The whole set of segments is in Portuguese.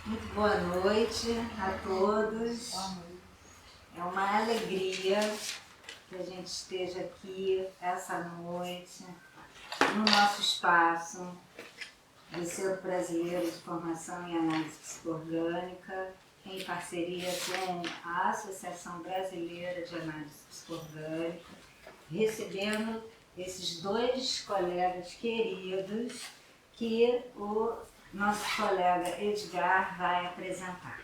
Muito boa noite a todos. É uma alegria que a gente esteja aqui essa noite, no nosso espaço do Centro Brasileiro de Formação em Análise Psicoorgânica, em parceria com a Associação Brasileira de Análise Psicoorgânica, recebendo esses dois colegas queridos que o nosso colega Edgar vai apresentar.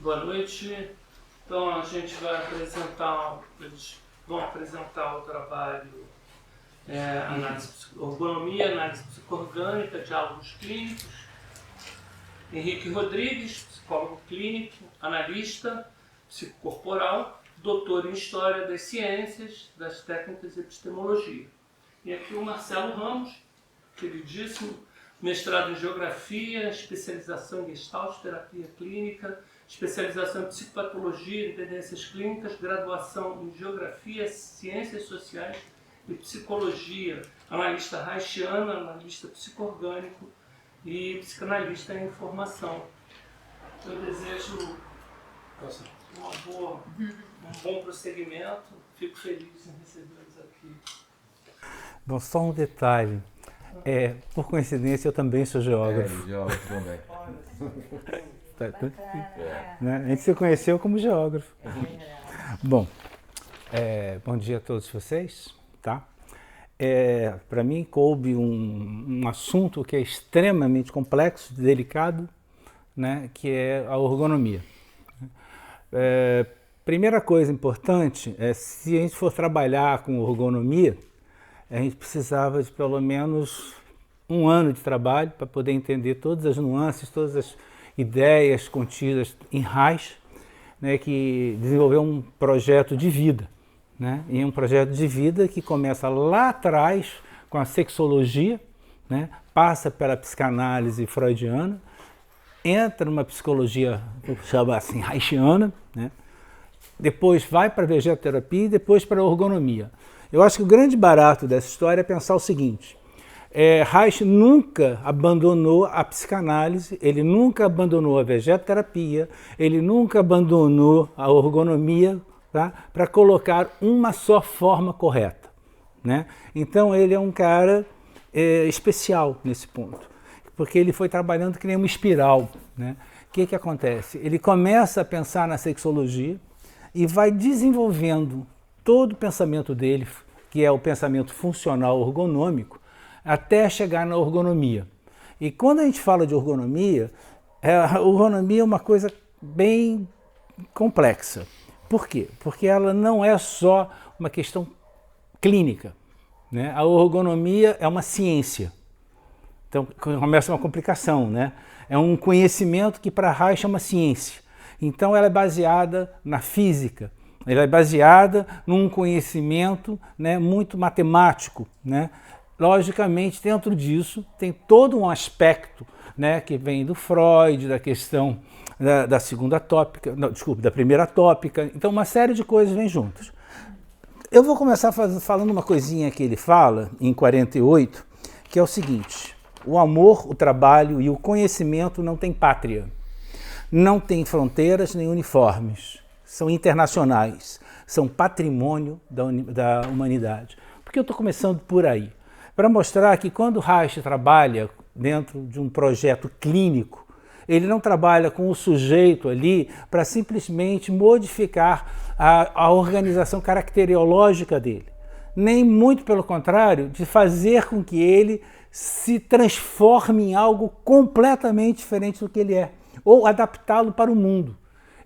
Boa noite. Então a gente vai apresentar, eles vão apresentar o trabalho Ergonomia, Análise Psicoorgânica, Diálogos Clínicos. Henrique Rodrigues, psicólogo clínico, analista psicocorporal, doutor em História das Ciências, das Técnicas e Epistemologia. E aqui o Marcelo Ramos, queridíssimo, mestrado em Geografia, especialização em Gestalt, Terapia Clínica, especialização em Psicopatologia e Dependências Clínicas, graduação em Geografia, Ciências Sociais e Psicologia, analista reichiana, analista psicoorgânico e psicanalista em formação. Eu desejo um bom prosseguimento, fico feliz em recebê-los aqui. Bom, só um detalhe. Por coincidência, eu também sou geógrafo. Geógrafo também. Né? A gente se conheceu como geógrafo. Bom, bom dia a todos vocês. Tá? Para mim, coube um assunto que é extremamente complexo, delicado, né? Que é a ergonomia. Primeira coisa importante é, se a gente for trabalhar com ergonomia, a gente precisava de pelo menos um ano de trabalho para poder entender todas as nuances, todas as ideias contidas em Reich, né, que desenvolveu um projeto de vida. Né, e um projeto de vida que começa lá atrás com a sexologia, né, passa pela psicanálise freudiana, entra numa psicologia, vou chamar assim, reichiana, né, depois vai para a vegetoterapia e depois para a ergonomia. Eu acho que o grande barato dessa história é pensar o seguinte: Reich nunca abandonou a psicanálise, ele nunca abandonou a vegetoterapia, ele nunca abandonou a ergonomia, tá, para colocar uma só forma correta. Né? Então ele é um cara especial nesse ponto, porque ele foi trabalhando que nem uma espiral. Né? O que acontece? Ele começa a pensar na sexologia e vai desenvolvendo todo o pensamento dele, que é o pensamento funcional ergonômico, até chegar na ergonomia. E quando a gente fala de ergonomia, a ergonomia é uma coisa bem complexa. Por quê? Porque ela não é só uma questão clínica. Né? A ergonomia é uma ciência. Então começa uma complicação. Né? É um conhecimento que para Reich é uma ciência. Então ela é baseada na física. Ela é baseada num conhecimento, né, muito matemático. Né? Logicamente, dentro disso, tem todo um aspecto, né, que vem do Freud, da questão da segunda tópica, não, desculpe, da primeira tópica. Então, uma série de coisas vem juntas. Eu vou começar falando uma coisinha que ele fala, em 48, que é o seguinte: o amor, o trabalho e o conhecimento não têm pátria, não têm fronteiras nem uniformes. São internacionais, são patrimônio da humanidade. Por que eu estou começando por aí? Para mostrar que quando Reich trabalha dentro de um projeto clínico, ele não trabalha com o sujeito ali para simplesmente modificar a organização caracteriológica dele. Nem muito pelo contrário, de fazer com que ele se transforme em algo completamente diferente do que ele é, ou adaptá-lo para o mundo.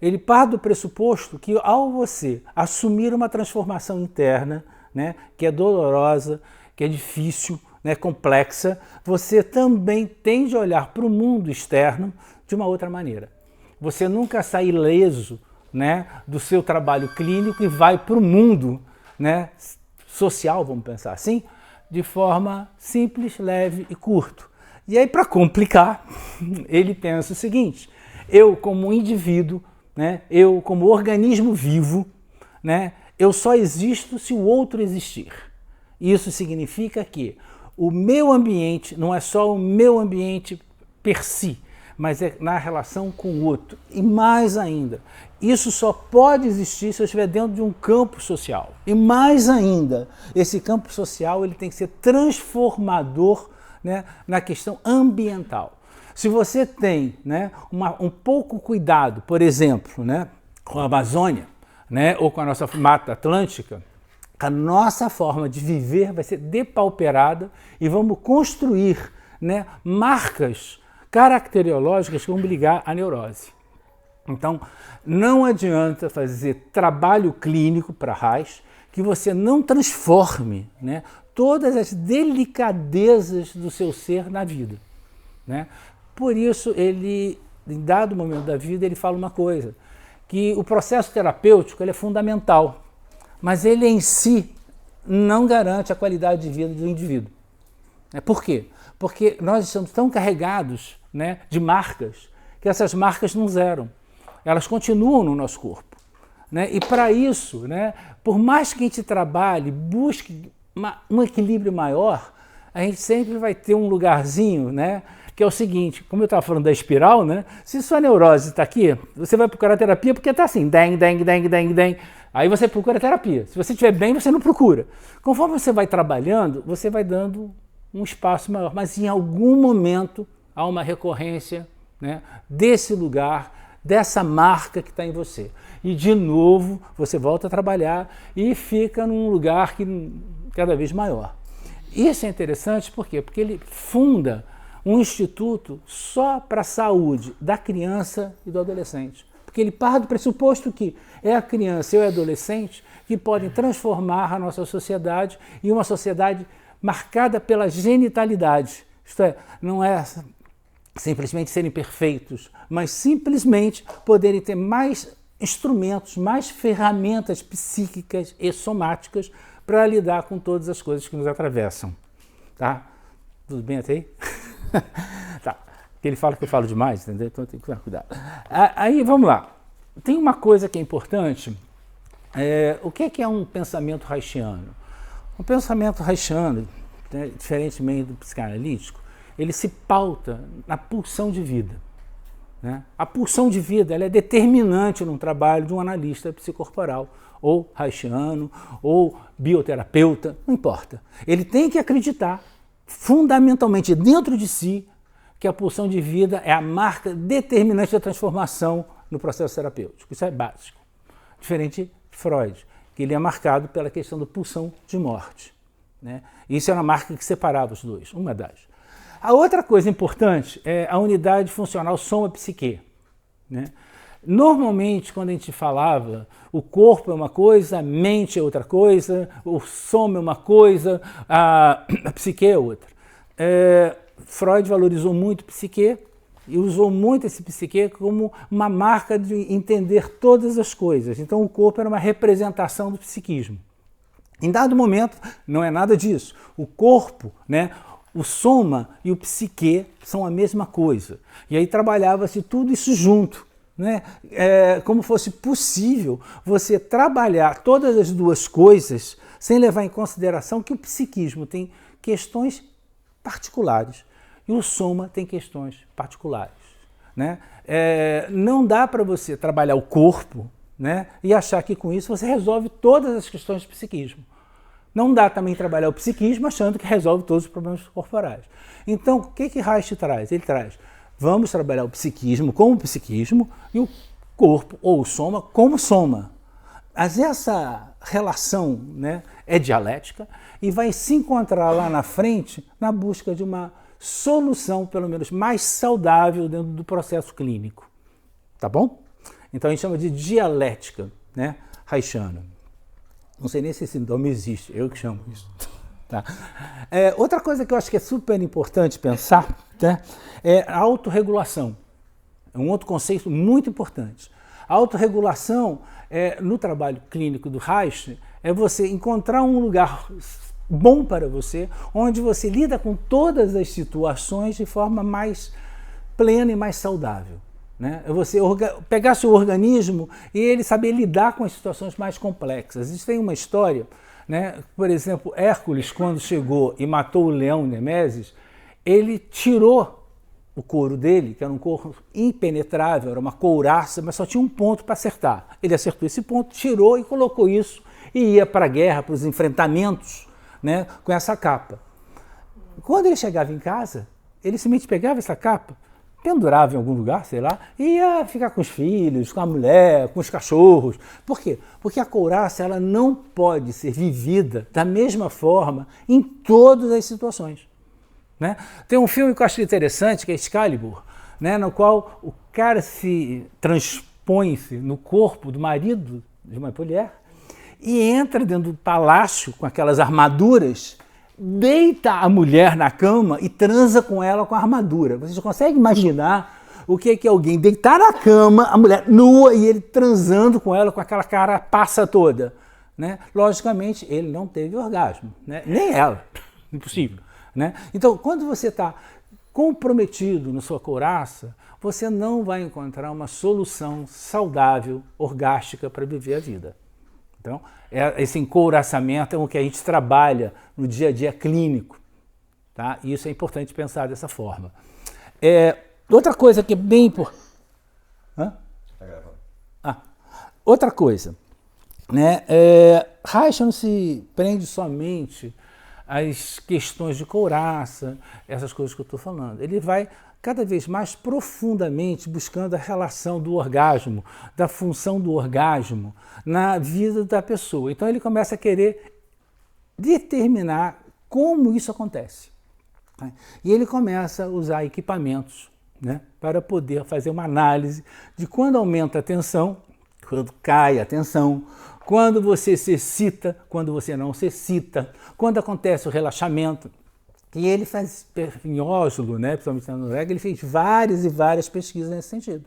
Ele parte do pressuposto que ao você assumir uma transformação interna, né, que é dolorosa, que é difícil, né, complexa, você também tem de olhar para o mundo externo de uma outra maneira. Você nunca sai ileso, né, do seu trabalho clínico e vai para o mundo, né, social, vamos pensar assim, de forma simples, leve e curto. E aí, para complicar, ele pensa o seguinte: eu como indivíduo, né, eu como organismo vivo, né, eu só existo se o outro existir. Isso significa que o meu ambiente não é só o meu ambiente per si, mas é na relação com o outro. E mais ainda, isso só pode existir se eu estiver dentro de um campo social. E mais ainda, esse campo social ele tem que ser transformador, né, na questão ambiental. Se você tem, né, um pouco cuidado, por exemplo, né, com a Amazônia, né, ou com a nossa Mata Atlântica, a nossa forma de viver vai ser depauperada e vamos construir, né, marcas caracteriológicas que vão ligar à neurose. Então, não adianta fazer trabalho clínico para Reich que você não transforme, né, todas as delicadezas do seu ser na vida, né? Por isso, ele, em dado momento da vida, ele fala uma coisa, que o processo terapêutico ele é fundamental, mas ele em si não garante a qualidade de vida do indivíduo. Por quê? Porque nós estamos tão carregados, né, de marcas, que essas marcas não zeram. Elas continuam no nosso corpo, né? E para isso, né, por mais que a gente trabalhe, busque um equilíbrio maior, a gente sempre vai ter um lugarzinho, né, que é o seguinte, como eu estava falando da espiral, né, se sua neurose está aqui, você vai procurar terapia porque está assim, deng, deng, deng, deng, deng. Aí você procura terapia. Se você estiver bem, você não procura. Conforme você vai trabalhando, você vai dando um espaço maior, mas em algum momento há uma recorrência, né, desse lugar, dessa marca que está em você. E de novo você volta a trabalhar e fica num lugar que cada vez maior. Isso é interessante por quê? Porque ele funda um instituto só para a saúde da criança e do adolescente. Porque ele parte do pressuposto que é a criança e o adolescente que podem transformar a nossa sociedade em uma sociedade marcada pela genitalidade. Isto é, não é simplesmente serem perfeitos, mas simplesmente poderem ter mais instrumentos, mais ferramentas psíquicas e somáticas para lidar com todas as coisas que nos atravessam. Tá? Tudo bem até aí? Tá. Ele fala que eu falo demais, entendeu? Então tem que tomar cuidado. Aí, vamos lá. Tem uma coisa que é importante. O que é um pensamento reichiano? Um pensamento reichiano, né, diferentemente do psicanalítico, ele se pauta na pulsão de vida, né? A pulsão de vida ela é determinante no trabalho de um analista psicorporal, ou reichiano, ou bioterapeuta, não importa. Ele tem que acreditar fundamentalmente dentro de si que a pulsão de vida é a marca determinante da transformação no processo terapêutico. Isso é básico. Diferente de Freud, que ele é marcado pela questão da pulsão de morte, né? Isso é uma marca que separava os dois, uma das. A outra coisa importante é a unidade funcional soma-psique, né? Normalmente, quando a gente falava, o corpo é uma coisa, a mente é outra coisa, o soma é uma coisa, a psique é outra. Freud valorizou muito o psique e usou muito esse psique como uma marca de entender todas as coisas. Então, o corpo era uma representação do psiquismo. Em dado momento, não é nada disso. O corpo, né, o soma e o psique são a mesma coisa. E aí trabalhava-se tudo isso junto, né? Como fosse possível você trabalhar todas as duas coisas sem levar em consideração que o psiquismo tem questões particulares e o soma tem questões particulares, né? Não dá para você trabalhar o corpo, né, e achar que com isso você resolve todas as questões do psiquismo. Não dá também trabalhar o psiquismo achando que resolve todos os problemas corporais. Então, o que Reich traz? Ele traz, vamos trabalhar o psiquismo como psiquismo e o corpo ou o soma como soma. Mas essa relação, né, é dialética e vai se encontrar lá na frente na busca de uma solução, pelo menos, mais saudável dentro do processo clínico. Tá bom? Então a gente chama de dialética, né, reichiana. Não sei nem se esse nome existe, eu que chamo isso. Tá? Outra coisa que eu acho que é super importante pensar, né, é a autorregulação. É um outro conceito muito importante. A autorregulação, no trabalho clínico do Reich, é você encontrar um lugar bom para você, onde você lida com todas as situações de forma mais plena e mais saudável, né? É você pegar seu organismo e ele saber lidar com as situações mais complexas. Isso tem uma história, né? Por exemplo, Hércules, quando chegou e matou o leão Nemesis, ele tirou o couro dele, que era um couro impenetrável, era uma couraça, mas só tinha um ponto para acertar. Ele acertou esse ponto, tirou e colocou isso e ia para a guerra, para os enfrentamentos, né, com essa capa. Quando ele chegava em casa, ele simplesmente pegava essa capa, pendurava em algum lugar, sei lá, e ia ficar com os filhos, com a mulher, com os cachorros. Por quê? Porque a couraça ela não pode ser vivida da mesma forma em todas as situações. Né? Tem um filme que eu acho interessante, que é Excalibur, né, no qual o cara se transpõe-se no corpo do marido de uma mulher e entra dentro do palácio com aquelas armaduras, deita a mulher na cama e transa com ela com a armadura. Vocês conseguem imaginar o que é que alguém deitar na cama, a mulher nua e ele transando com ela com aquela carapaça toda? Né? Logicamente, ele não teve orgasmo, né? Nem ela, impossível. Né? Então, quando você está comprometido na sua couraça, você não vai encontrar uma solução saudável, orgástica para viver a vida. Então, esse encouraçamento é o que a gente trabalha no dia a dia clínico. Tá? E isso é importante pensar dessa forma. Outra coisa que é bem importante... outra coisa, né? Reich não se prende somente às questões de couraça, essas coisas que eu estou falando. Ele vai cada vez mais profundamente buscando a relação do orgasmo, da função do orgasmo na vida da pessoa. Então ele começa a querer determinar como isso acontece. Né? E ele começa a usar equipamentos, né, para poder fazer uma análise de quando aumenta a tensão, quando cai a tensão, quando você se excita, quando você não se excita, quando acontece o relaxamento. E ele faz, em Oslo, né, principalmente na Noruega, ele fez várias e várias pesquisas nesse sentido.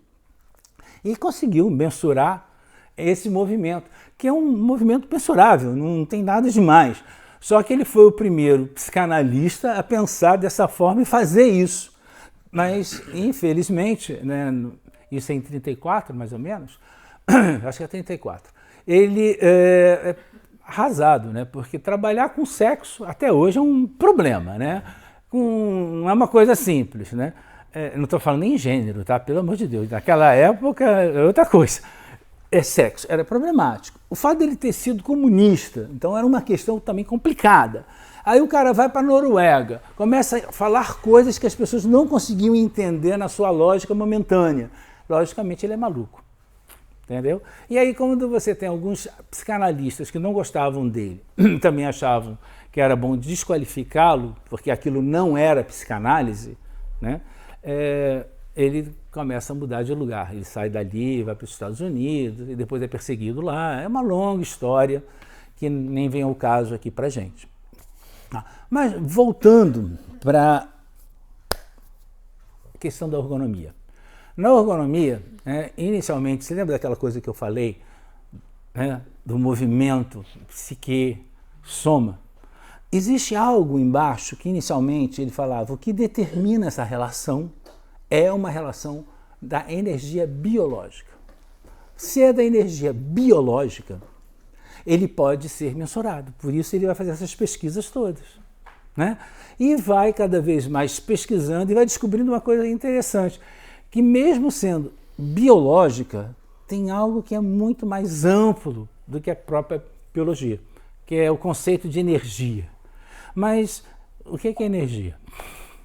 E conseguiu mensurar esse movimento, que é um movimento mensurável, não tem nada demais. Só que ele foi o primeiro psicanalista a pensar dessa forma e fazer isso. Mas, infelizmente, né, isso é em 34, mais ou menos, acho que é 34, ele é arrasado, né? Porque trabalhar com sexo até hoje é um problema, né? Não é uma coisa simples, né? Não estou falando nem em gênero, tá? Pelo amor de Deus, naquela época é outra coisa. Sexo era problemático. O fato dele ter sido comunista, então era uma questão também complicada. Aí o cara vai para a Noruega, começa a falar coisas que as pessoas não conseguiam entender na sua lógica momentânea. Logicamente ele é maluco. Entendeu? E aí, quando você tem alguns psicanalistas que não gostavam dele, também achavam que era bom desqualificá-lo, porque aquilo não era psicanálise, né? Ele começa a mudar de lugar. Ele sai dali, vai para os Estados Unidos, e depois é perseguido lá. É uma longa história que nem vem ao caso aqui para a gente. Mas, voltando para a questão da ergonomia. Na ergonomia, inicialmente, você lembra daquela coisa que eu falei, né, do movimento, psique, soma? Existe algo embaixo que inicialmente ele falava, o que determina essa relação é uma relação da energia biológica. Se é da energia biológica, ele pode ser mensurado, por isso ele vai fazer essas pesquisas todas. Né? E vai cada vez mais pesquisando e vai descobrindo uma coisa interessante, que mesmo sendo biológica, tem algo que é muito mais amplo do que a própria biologia, que é o conceito de energia. Mas o que é energia?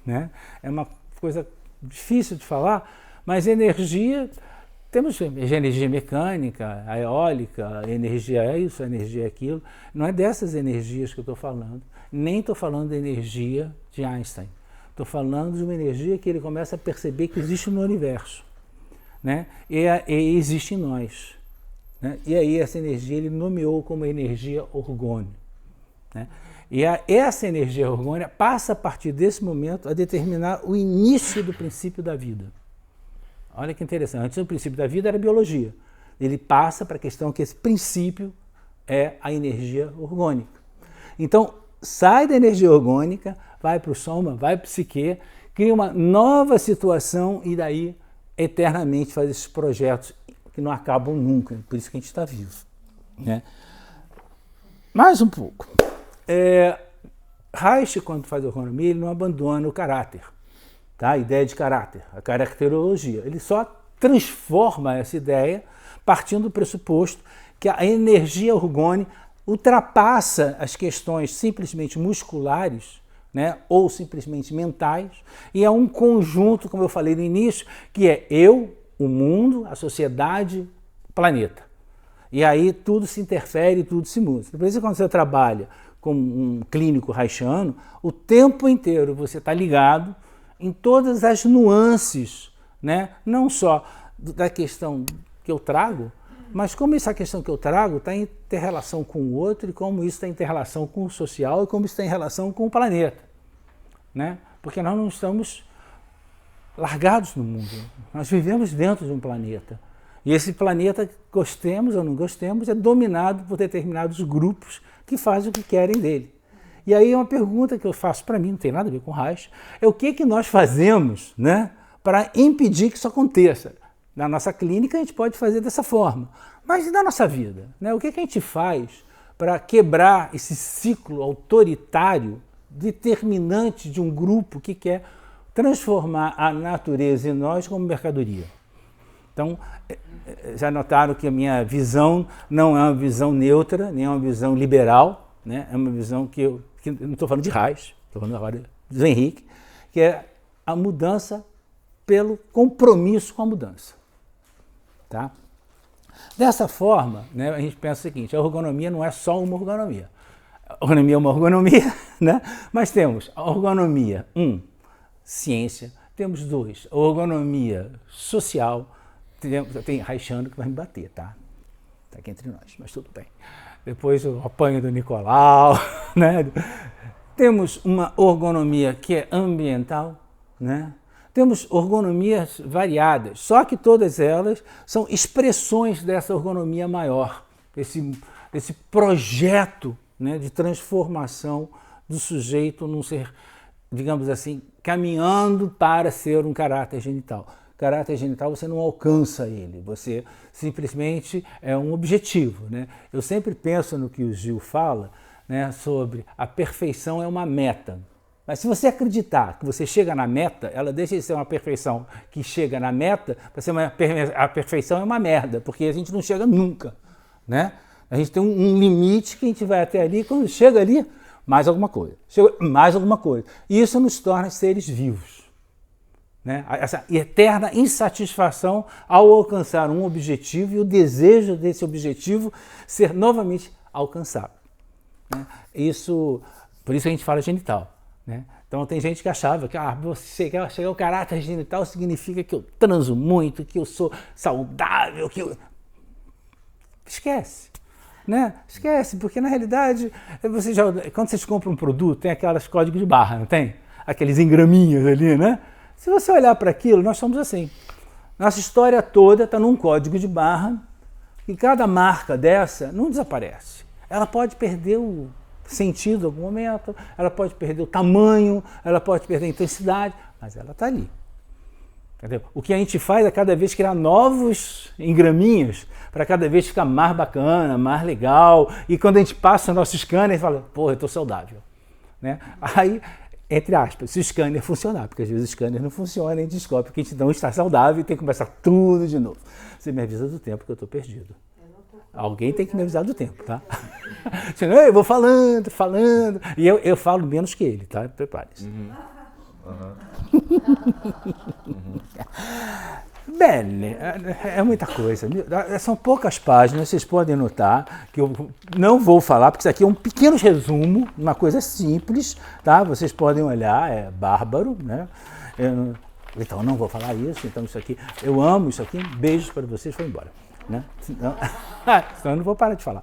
Né? É uma coisa difícil de falar, mas energia, temos energia mecânica, a eólica, a energia é isso, a energia é aquilo. Não é dessas energias que eu estou falando, nem estou falando da energia de Einstein. Estou falando de uma energia que ele começa a perceber que existe no universo, né? E existe em nós. Né? E aí essa energia ele nomeou como energia orgônica. Né? E essa energia orgônica passa a partir desse momento a determinar o início do princípio da vida. Olha que interessante, antes o princípio da vida era a biologia. Ele passa para a questão que esse princípio é a energia orgânica. Então, sai da energia orgânica, vai para o soma, vai para o psique, cria uma nova situação e daí eternamente faz esses projetos que não acabam nunca, por isso que a gente está vivo. Né? Mais um pouco. Reich, quando faz a ergonomia, ele não abandona o caráter. tá? A ideia de caráter, a caracterologia. Ele só transforma essa ideia partindo do pressuposto que a energia orgone ultrapassa as questões simplesmente musculares, né, ou simplesmente mentais, e é um conjunto, como eu falei no início, que é eu, o mundo, a sociedade, o planeta. E aí tudo se interfere, tudo se muda. Por isso, quando você trabalha como um clínico haitiano, o tempo inteiro você está ligado em todas as nuances, né? Não só da questão que eu trago, mas como essa questão que eu trago está em inter-relação com o outro, e como isso está em inter-relação com o social, e como isso está em relação com o planeta. Né? Porque nós não estamos largados no mundo, nós vivemos dentro de um planeta. E esse planeta, gostemos ou não gostemos, é dominado por determinados grupos que fazem o que querem dele. E aí uma pergunta que eu faço para mim, não tem nada a ver com Reich, é o que nós fazemos, né, para impedir que isso aconteça. Na nossa clínica a gente pode fazer dessa forma, mas e na nossa vida? Né? O que a gente faz para quebrar esse ciclo autoritário determinante de um grupo que quer transformar a natureza e nós como mercadoria? Então, já notaram que a minha visão não é uma visão neutra, nem é uma visão liberal, né? É uma visão que não estou falando de Reich, estou falando agora do Henrique, que é a mudança pelo compromisso com a mudança. Tá? Dessa forma, né, a gente pensa o seguinte, a ergonomia não é só uma ergonomia. A ergonomia é uma ergonomia, né? Mas temos a ergonomia, ciência, temos 2, a ergonomia social, tem Reichiano que vai me bater, tá? Está aqui entre nós, mas tudo bem. Depois o apanho do Nicolau, né? Temos uma ergonomia que é ambiental, né? Temos ergonomias variadas, só que todas elas são expressões dessa ergonomia maior, esse projeto, né, de transformação do sujeito num ser, digamos assim, caminhando para ser um caráter genital. Caráter genital você não alcança ele, você simplesmente é um objetivo. Né? Eu sempre penso no que o Gil fala, né, sobre a perfeição é uma meta. Mas se você acreditar que você chega na meta, ela deixa de ser uma perfeição que chega na meta para ser a perfeição é uma merda, porque a gente não chega nunca. Né? A gente tem um limite que a gente vai até ali, quando chega ali, mais alguma coisa. Chega mais alguma coisa. E isso nos torna seres vivos. Né? Essa eterna insatisfação ao alcançar um objetivo e o desejo desse objetivo ser novamente alcançado. Né? Por isso a gente fala genital. Né? Então tem gente que achava que você chegar ao caráter genital significa que eu transo muito, que eu sou saudável, que eu... Esquece. Né? Esquece, porque na realidade, quando vocês compram um produto, tem aquelas códigos de barra, não tem? Aqueles engraminhos ali, né? Se você olhar para aquilo, nós somos assim. Nossa história toda está num código de barra e cada marca dessa não desaparece. Ela pode perder o sentido em algum momento, ela pode perder o tamanho, ela pode perder a intensidade, mas ela está ali. Entendeu? O que a gente faz é cada vez criar novos engraminhos para cada vez ficar mais bacana, mais legal. E quando a gente passa o nosso scanner, fala, porra, eu estou saudável. Né? Aí, entre aspas, se o scanner funcionar, porque às vezes o scanner não funciona e a gente descobre que a gente não está saudável e tem que começar tudo de novo. Você me avisa do tempo que eu estou perdido. Alguém tem que me avisar do tempo, tá? Senão eu vou falando, e eu falo menos que ele, tá? Prepare-se. Bene, é muita coisa. São poucas páginas, vocês podem notar que eu não vou falar, porque isso aqui é um pequeno resumo, uma coisa simples, tá? Vocês podem olhar, é bárbaro, né? Então, não vou falar isso, então isso aqui, eu amo isso aqui, beijos para vocês, foi embora. Né? Senão eu não vou parar de falar.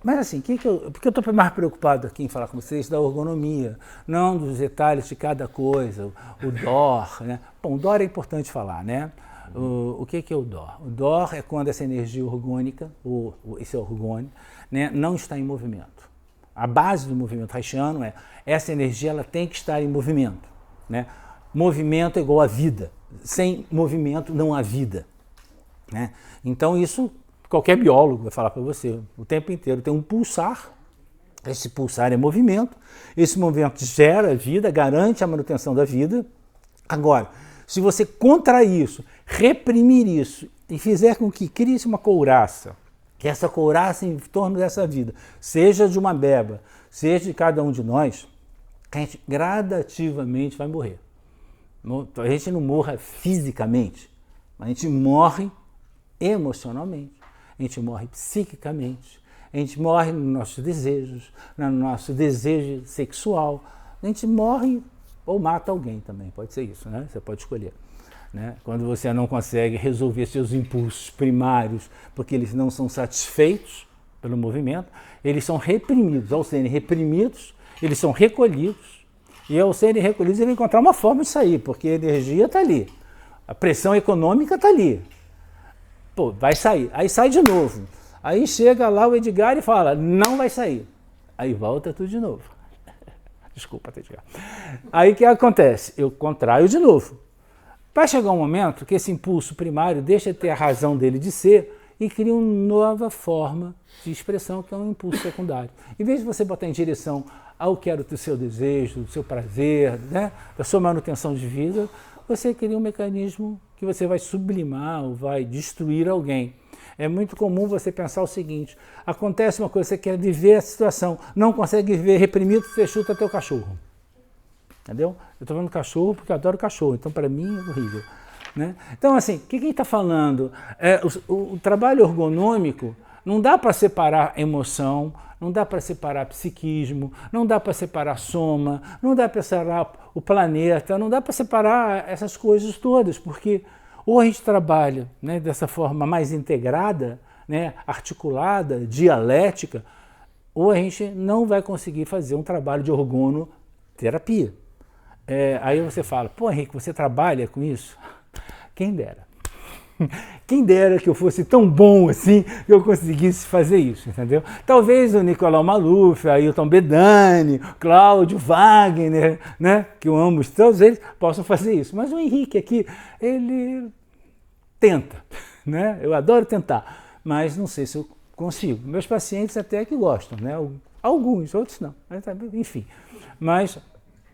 Mas assim, porque eu estou mais preocupado aqui em falar com vocês da ergonomia, não dos detalhes de cada coisa, o DOR. Né? Bom, o DOR é importante falar, né? O que é o DOR? O DOR é quando essa energia orgânica, esse orgônio, né, não está em movimento. A base do movimento reichiano é essa energia ela tem que estar em movimento. Né? Movimento é igual a vida. Sem movimento não há vida. Né? Então isso qualquer biólogo vai falar para você o tempo inteiro. Tem um pulsar, esse pulsar é movimento, esse movimento gera vida, garante a manutenção da vida, Agora, se você contrair isso, reprimir isso e fizer com que crie-se uma couraça, que essa couraça em torno dessa vida, seja de uma beba, seja de cada um de nós, a gente gradativamente vai morrer. A gente não morre fisicamente, mas a gente morre emocionalmente, a gente morre psiquicamente, a gente morre nos nossos desejos, no nosso desejo sexual, a gente morre ou mata alguém também, pode ser isso, né? Você pode escolher. Né? Quando você não consegue resolver seus impulsos primários, porque eles não são satisfeitos pelo movimento, eles são reprimidos. Ao serem reprimidos, eles são recolhidos, e ao serem recolhidos, eles vão encontrar uma forma de sair, porque a energia está ali, a pressão econômica está ali. Pô, vai sair. Aí sai de novo. Aí chega lá o Edgar e fala, não vai sair. Aí volta tudo de novo. Desculpa, Edgar. Aí o que acontece? Eu contraio de novo. Vai chegar um momento que esse impulso primário deixa de ter a razão dele de ser e cria uma nova forma de expressão, que é um impulso secundário. Em vez de você botar em direção ao que era do seu desejo, do seu prazer, né, da sua manutenção de vida, você cria um mecanismo que você vai sublimar ou vai destruir alguém. É muito comum você pensar o seguinte, acontece uma coisa, você quer viver a situação, não consegue viver reprimido, você chuta teu cachorro. Entendeu? Eu estou falando cachorro porque eu adoro cachorro, então para mim é horrível. Né? Então, assim, o que ele está falando? O trabalho ergonômico não dá para separar emoção, não dá para separar psiquismo, não dá para separar soma, não dá para separar o planeta, não dá para separar essas coisas todas, porque ou a gente trabalha, né, dessa forma mais integrada, né, articulada, dialética, ou a gente não vai conseguir fazer um trabalho de orgonoterapia. Aí você fala, pô, Henrique, você trabalha com isso? Quem dera. Quem dera que eu fosse tão bom assim que eu conseguisse fazer isso, entendeu? Talvez o Nicolau Maluf, Ailton Bedani, Cláudio Wagner, né, que eu amo, todos eles possam fazer isso. Mas o Henrique aqui, ele tenta, né? Eu adoro tentar, mas não sei se eu consigo. Meus pacientes até que gostam, né? Alguns, outros não, enfim. Mas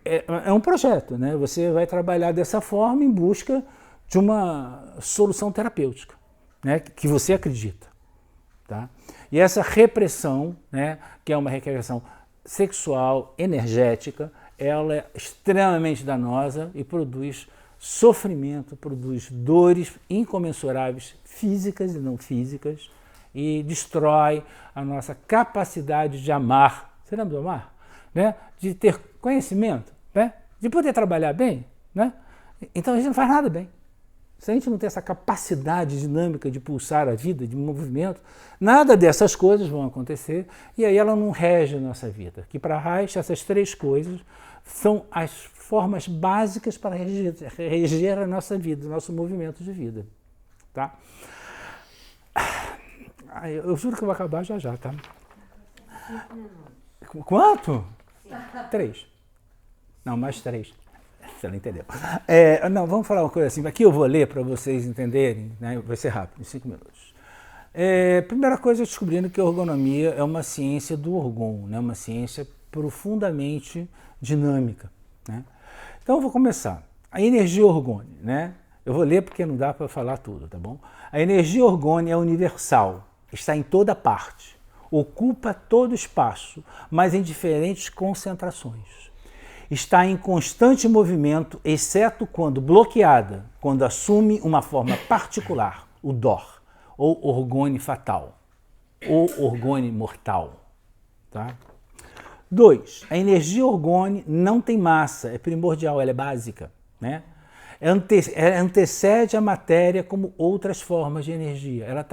é um projeto, né? Você vai trabalhar dessa forma em busca de uma solução terapêutica, né, que você acredita. Tá? E essa repressão, né, que é uma repressão sexual, energética, ela é extremamente danosa e produz sofrimento, produz dores incomensuráveis, físicas e não físicas, e destrói a nossa capacidade de amar. Você lembra do amar? Né? De ter conhecimento, né? De poder trabalhar bem. Né? Então a gente não faz nada bem. Se a gente não tem essa capacidade dinâmica de pulsar a vida, de movimento, nada dessas coisas vão acontecer e aí ela não rege a nossa vida. Que para Reich, essas três coisas são as formas básicas para reger a nossa vida, o nosso movimento de vida. Tá? Eu juro que eu vou acabar já já, tá? 5 minutos. Quanto? 5. 3. Não, mais 3. Você não entendeu. Não, vamos falar uma coisa assim. Aqui eu vou ler para vocês entenderem, né? Vai ser rápido, em 5 minutos. Primeira coisa, descobrindo que a ergonomia é uma ciência do orgon, né? Uma ciência profundamente dinâmica. Né? Então eu vou começar. A energia orgônica, né? Eu vou ler porque não dá para falar tudo, tá bom? A energia orgônica é universal, está em toda parte, ocupa todo o espaço, mas em diferentes concentrações. Está em constante movimento, exceto quando bloqueada, quando assume uma forma particular, o dor, ou orgone fatal, ou orgone mortal. Tá? 2. A energia orgone não tem massa, é primordial, ela é básica. Né? Antecede a matéria como outras formas de energia. Ela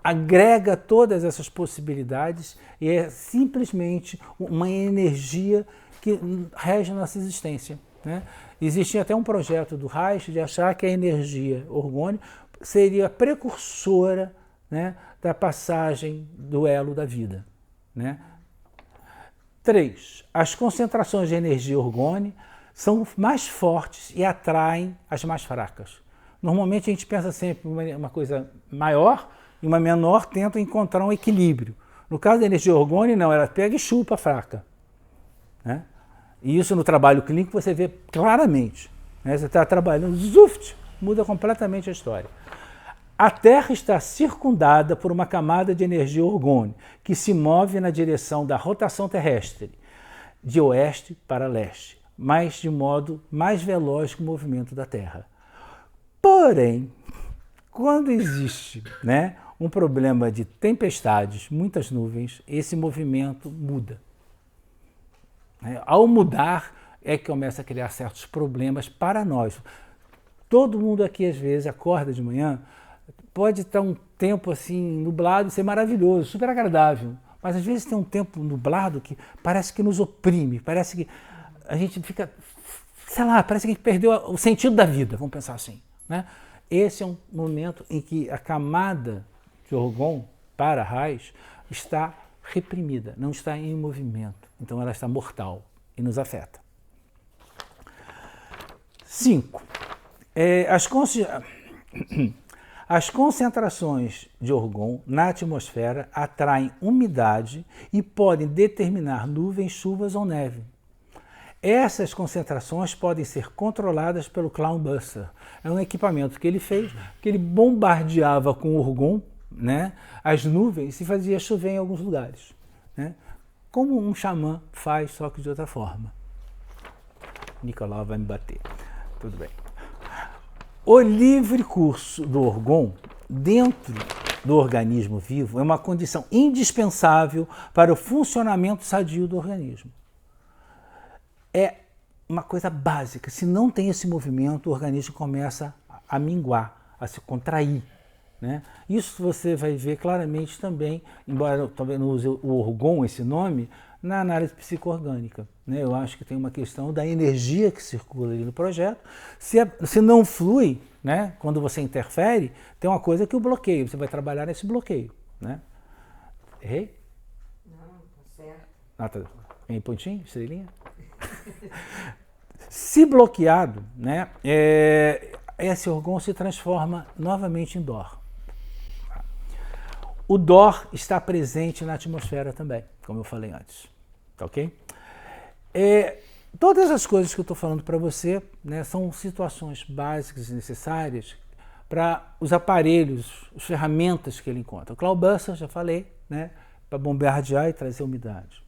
agrega todas essas possibilidades e é simplesmente uma energia que rege a nossa existência. Né? Existia até um projeto do Reich de achar que a energia orgônica seria precursora, né, da passagem do elo da vida. Né? 3. As concentrações de energia orgônica são mais fortes e atraem as mais fracas. Normalmente a gente pensa sempre em uma coisa maior e uma menor tenta encontrar um equilíbrio. No caso da energia orgônica, não, ela pega e chupa a fraca. Né? E isso no trabalho clínico você vê claramente. Né? Você está trabalhando, zuft, muda completamente a história. A Terra está circundada por uma camada de energia orgônica que se move na direção da rotação terrestre, de oeste para leste, mas de modo mais veloz que o movimento da Terra. Porém, quando existe, né, um problema de tempestades, muitas nuvens, esse movimento muda. Ao mudar, é que começa a criar certos problemas para nós. Todo mundo aqui, às vezes, acorda de manhã, pode estar um tempo assim nublado e ser maravilhoso, super agradável. Mas às vezes tem um tempo nublado que parece que nos oprime, parece que a gente fica, sei lá, parece que a gente perdeu o sentido da vida, vamos pensar assim. Né? Esse é um momento em que a camada de orgão para a raiz está reprimida, não está em movimento. Então ela está mortal e nos afeta. 5. As concentrações de orgão na atmosfera atraem umidade e podem determinar nuvens, chuvas ou neve. Essas concentrações podem ser controladas pelo Cloudbuster. É um equipamento que ele fez, que ele bombardeava com orgão, né, as nuvens e fazia chover em alguns lugares. Né? Como um xamã faz, só que de outra forma. Nicolau vai me bater. Tudo bem. O livre curso do orgão dentro do organismo vivo é uma condição indispensável para o funcionamento sadio do organismo. É uma coisa básica. Se não tem esse movimento, o organismo começa a minguar, a se contrair. Né? Isso você vai ver claramente também, embora eu também não use o orgão, esse nome, na análise psico-orgânica. Né? Eu acho que tem uma questão da energia que circula ali no projeto. Se não flui, né? Quando você interfere, tem uma coisa que o bloqueia. Você vai trabalhar nesse bloqueio. Né? Errei? Não, tá certo. Ah, tá. Em pontinho, estrelinha? Se bloqueado, né, esse orgão se transforma novamente em dor. O dor está presente na atmosfera também, como eu falei antes. Tá ok? Todas as coisas que eu estou falando para você, né, são situações básicas e necessárias para os aparelhos, as ferramentas que ele encontra. O Cloudbuster, já falei, né, para bombardear e trazer umidade.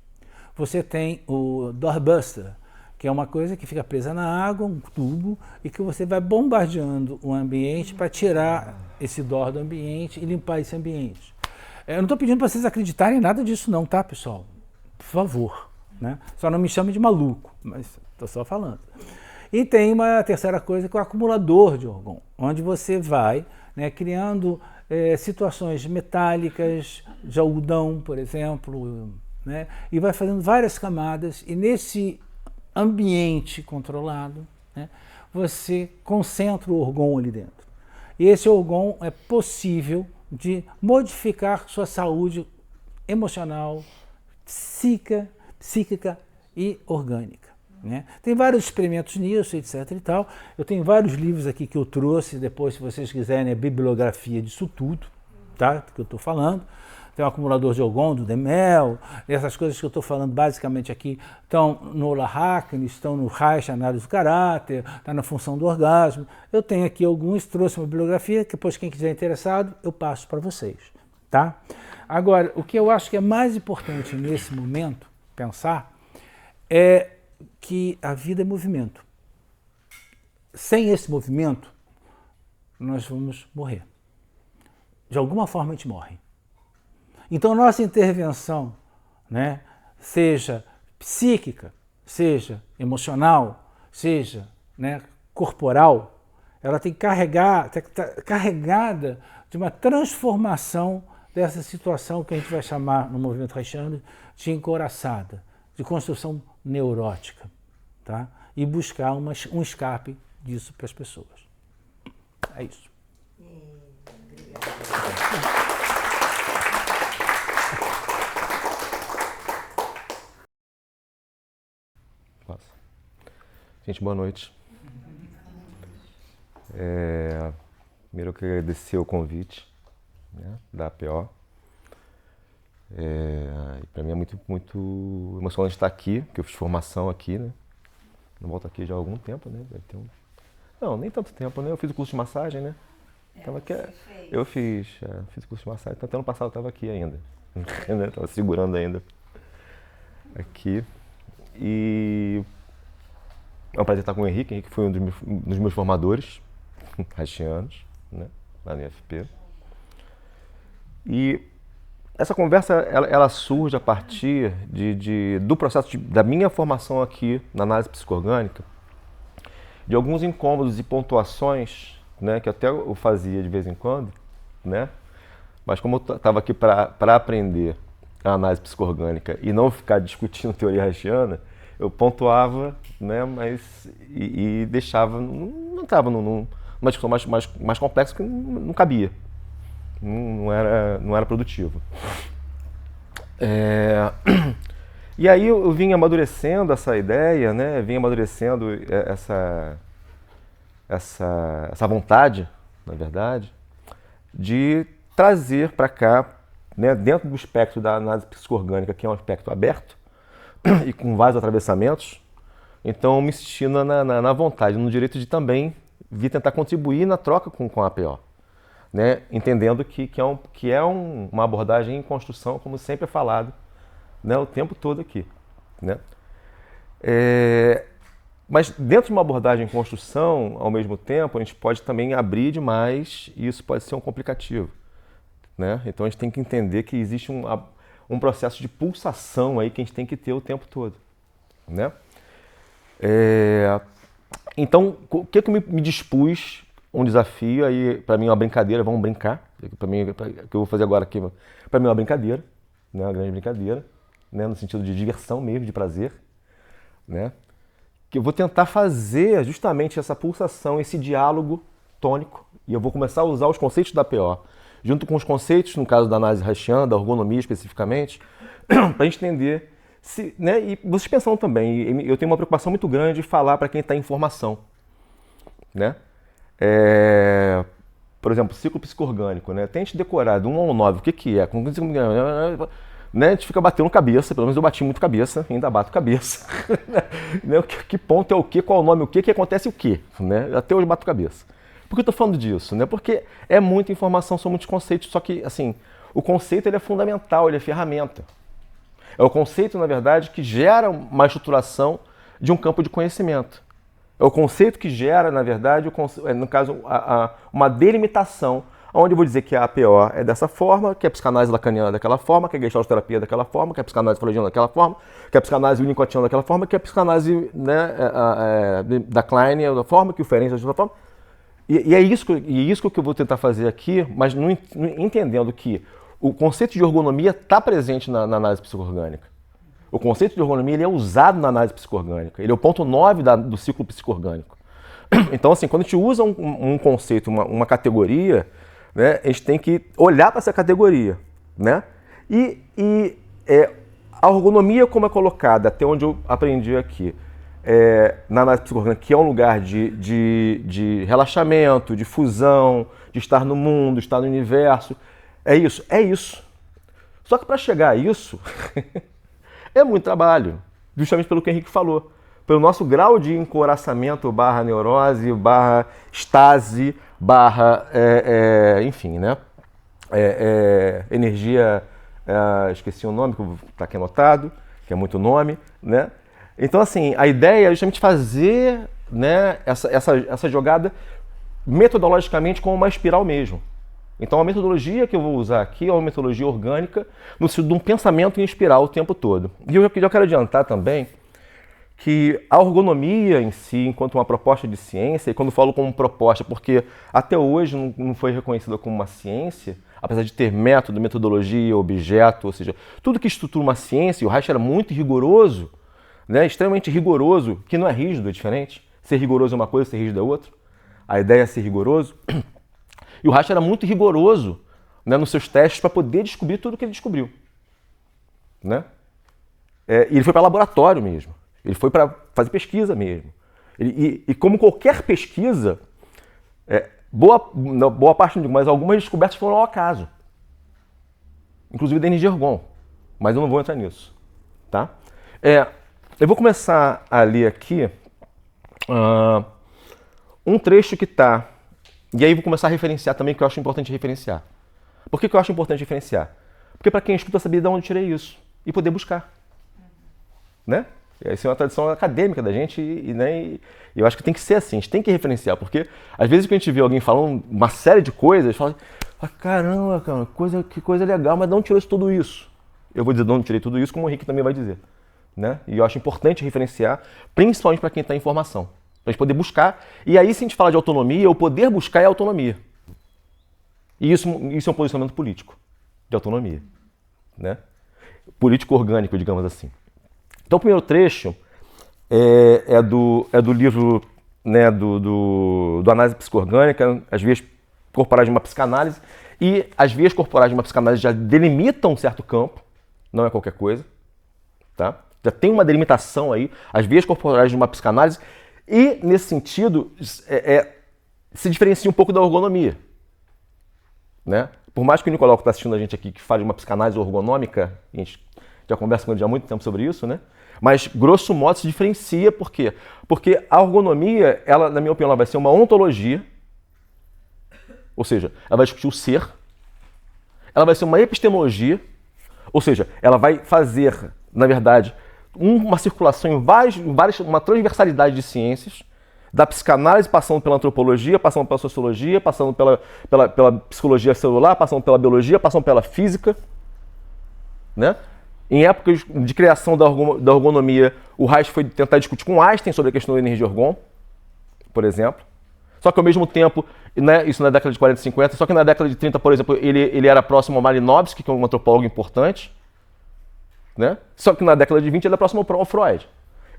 Você tem o Doorbuster, que é uma coisa que fica presa na água, um tubo, e que você vai bombardeando o ambiente para tirar esse dor do ambiente e limpar esse ambiente. Eu não estou pedindo para vocês acreditarem em nada disso não, tá, pessoal? Por favor. Né? Só não me chame de maluco, mas estou só falando. E tem uma terceira coisa que é o acumulador de orgão, onde você vai, né, criando situações metálicas, de algodão, por exemplo, né, e vai fazendo várias camadas, e nesse ambiente controlado, né, você concentra o orgão ali dentro. E esse orgão é possível de modificar sua saúde emocional, psíquica e orgânica. Né? Tem vários experimentos nisso, etc. e tal. Eu tenho vários livros aqui que eu trouxe, depois, se vocês quiserem, a bibliografia disso tudo, tá? Que eu estou falando. Tem o acumulador de orgão do Demel, essas coisas que eu estou falando basicamente aqui estão no Ola Hackney, estão no Reich, análise do caráter, está na função do orgasmo. Eu tenho aqui alguns, trouxe uma bibliografia, que depois quem quiser interessado, eu passo para vocês. Tá? Agora, o que eu acho que é mais importante nesse momento, pensar, é que a vida é movimento. Sem esse movimento, nós vamos morrer. De alguma forma a gente morre. Então, nossa intervenção, né, seja psíquica, seja emocional, seja, né, corporal, ela tem que carregada de uma transformação dessa situação que a gente vai chamar no movimento reichiano de encouraçada, de construção neurótica, tá? E buscar um escape disso para as pessoas. É isso. Obrigada. Gente, boa noite. Primeiro eu queria agradecer o convite, né, da APO. Para mim é muito emocionante estar aqui, porque eu fiz formação aqui, né? Não volto aqui já há algum tempo, né? Deve ter Não, nem tanto tempo, né? Eu fiz o curso de massagem, né? Tava aqui, você fez. eu fiz o curso de massagem, até ano passado eu estava aqui ainda. Né? Tava segurando ainda aqui. E é um prazer estar com o Henrique. Henrique foi um dos meus formadores, haitianos, né? Na UFP. E essa conversa, ela surge a partir do processo da minha formação aqui na análise psicoorgânica, de alguns incômodos e pontuações, né, que até eu fazia de vez em quando, né, mas como eu estava aqui para aprender a análise psicoorgânica e não ficar discutindo teoria haitiana, eu pontuava, né, mas e deixava, não estava numa discussão mais complexa que não cabia. Não era produtivo. E aí eu vim amadurecendo essa ideia, né? Vim amadurecendo essa vontade, na verdade, de trazer para cá, né, dentro do espectro da análise psicoorgânica, que é um espectro aberto e com vários atravessamentos, então eu me senti na vontade, no direito de também vir tentar contribuir na troca com a APO. Né, entendendo que é uma abordagem em construção, como sempre é falado, né, o tempo todo aqui. Né? Mas dentro de uma abordagem em construção, ao mesmo tempo, a gente pode também abrir demais e isso pode ser um complicativo. Né? Então a gente tem que entender que existe um processo de pulsação aí que a gente tem que ter o tempo todo. Né? Então, o que eu me dispus? Um desafio, aí para mim é uma brincadeira, vamos brincar. Para mim, o que eu vou fazer agora aqui, para mim é uma brincadeira, né, uma grande brincadeira, né, no sentido de diversão mesmo, de prazer, né, que eu vou tentar fazer justamente essa pulsação, esse diálogo tônico, e eu vou começar a usar os conceitos da PO, junto com os conceitos, no caso da análise haitiana, da ergonomia especificamente, para a gente entender, né, e vocês pensam também, eu tenho uma preocupação muito grande de falar para quem está em formação, né. Por exemplo, ciclo psicoorgânico, né? Tente decorar do 1 ao 9 o que é. Né? A gente fica batendo cabeça, pelo menos eu bati muito cabeça, ainda bato cabeça. Né? Que ponto é o quê, qual é o nome, o que acontece o quê? Né? Até hoje bato cabeça. Por que eu estou falando disso? Né? Porque é muita informação, são muitos conceitos, só que assim, o conceito ele é fundamental, ele é ferramenta. É o conceito, na verdade, que gera uma estruturação de um campo de conhecimento. É o conceito que gera, na verdade, no caso, uma delimitação, onde eu vou dizer que a APO é dessa forma, que a psicanálise lacaniana é daquela forma, que a gestaltoterapia é daquela forma, que a psicanálise freudiana é daquela forma, que a psicanálise winnicottiana é daquela forma, que a psicanálise, né, da Klein é da forma, que o Ferenczi é daquela forma. E é isso que eu vou tentar fazer aqui, mas entendendo que o conceito de ergonomia está presente na análise psicoorgânica. O conceito de ergonomia ele é usado na análise psicoorgânica. Ele é o ponto 9 do ciclo psicoorgânico. Então, assim, quando a gente usa um conceito, uma categoria, né, a gente tem que olhar para essa categoria. Né? A ergonomia, como é colocada, até onde eu aprendi aqui, na análise psicoorgânica, que é um lugar de relaxamento, de fusão, de estar no mundo, estar no universo. É isso. Só que para chegar a isso... é muito trabalho, justamente pelo que o Henrique falou. Pelo nosso grau de encoraçamento, /neurose, /estase, enfim, né? Energia, esqueci o nome, que está aqui anotado, que é muito nome, né? Então, assim, a ideia é justamente fazer, né, essa jogada metodologicamente como uma espiral mesmo. Então a metodologia que eu vou usar aqui é uma metodologia orgânica no sentido de um pensamento em espiral o tempo todo. E eu quero adiantar também que a ergonomia em si, enquanto uma proposta de ciência, e quando eu falo como proposta, porque até hoje não foi reconhecida como uma ciência, apesar de ter método, metodologia, objeto, ou seja, tudo que estrutura uma ciência, e o Reich era muito rigoroso, né, extremamente rigoroso, que não é rígido, é diferente. Ser rigoroso é uma coisa, ser rígido é outra. A ideia é ser rigoroso. E o Reich era muito rigoroso, né, nos seus testes para poder descobrir tudo o que ele descobriu. Né? E ele foi para laboratório mesmo. Ele foi para fazer pesquisa mesmo. E como qualquer pesquisa, boa parte, não digo, mas algumas descobertas foram ao acaso. Inclusive Denis Gergon. Mas eu não vou entrar nisso. Tá? Eu vou começar a ler aqui um trecho que está... E aí vou começar a referenciar também, que eu acho importante referenciar. Por que eu acho importante referenciar? Porque para quem estuda, saber de onde eu tirei isso e poder buscar. Né? Essa é uma tradição acadêmica da gente e eu acho que tem que ser assim, a gente tem que referenciar, porque às vezes que a gente vê alguém falando uma série de coisas, fala, caramba, cara, que coisa legal, mas de onde tirou tudo isso? Eu vou dizer de onde tirei tudo isso, como o Henrique também vai dizer. Né? E eu acho importante referenciar, principalmente para quem está em formação, para a gente poder buscar. E aí, se a gente fala de autonomia, o poder buscar é autonomia. E isso é um posicionamento político, de autonomia. Né? Político orgânico, digamos assim. Então, o primeiro trecho é do livro, né, do Análise Psicoorgânica, as vias corporais de uma psicanálise. E as vias corporais de uma psicanálise já delimitam um certo campo, não é qualquer coisa. Tá? Já tem uma delimitação aí, as vias corporais de uma psicanálise. E, nesse sentido, se diferencia um pouco da ergonomia. Né? Por mais que o Nicolau, que está assistindo a gente aqui, que fale de uma psicanálise ergonômica, a gente já conversa com ele há muito tempo sobre isso, né? Mas, grosso modo, se diferencia. Por quê? Porque a ergonomia, ela, na minha opinião, ela vai ser uma ontologia, ou seja, ela vai discutir o ser, ela vai ser uma epistemologia, ou seja, ela vai fazer, na verdade, uma circulação em uma transversalidade de ciências, da psicanálise, passando pela antropologia, passando pela sociologia, passando pela psicologia celular, passando pela biologia, passando pela física. Né? Em épocas de criação da ergonomia, o Reich foi tentar discutir com Einstein sobre a questão da energia orgão, por exemplo. Só que ao mesmo tempo, né, isso na década de 40 e 50, só que na década de 30, por exemplo, ele era próximo ao Malinowski, que é um antropólogo importante. Né? Só que na década de 20 ele é próximo ao Freud.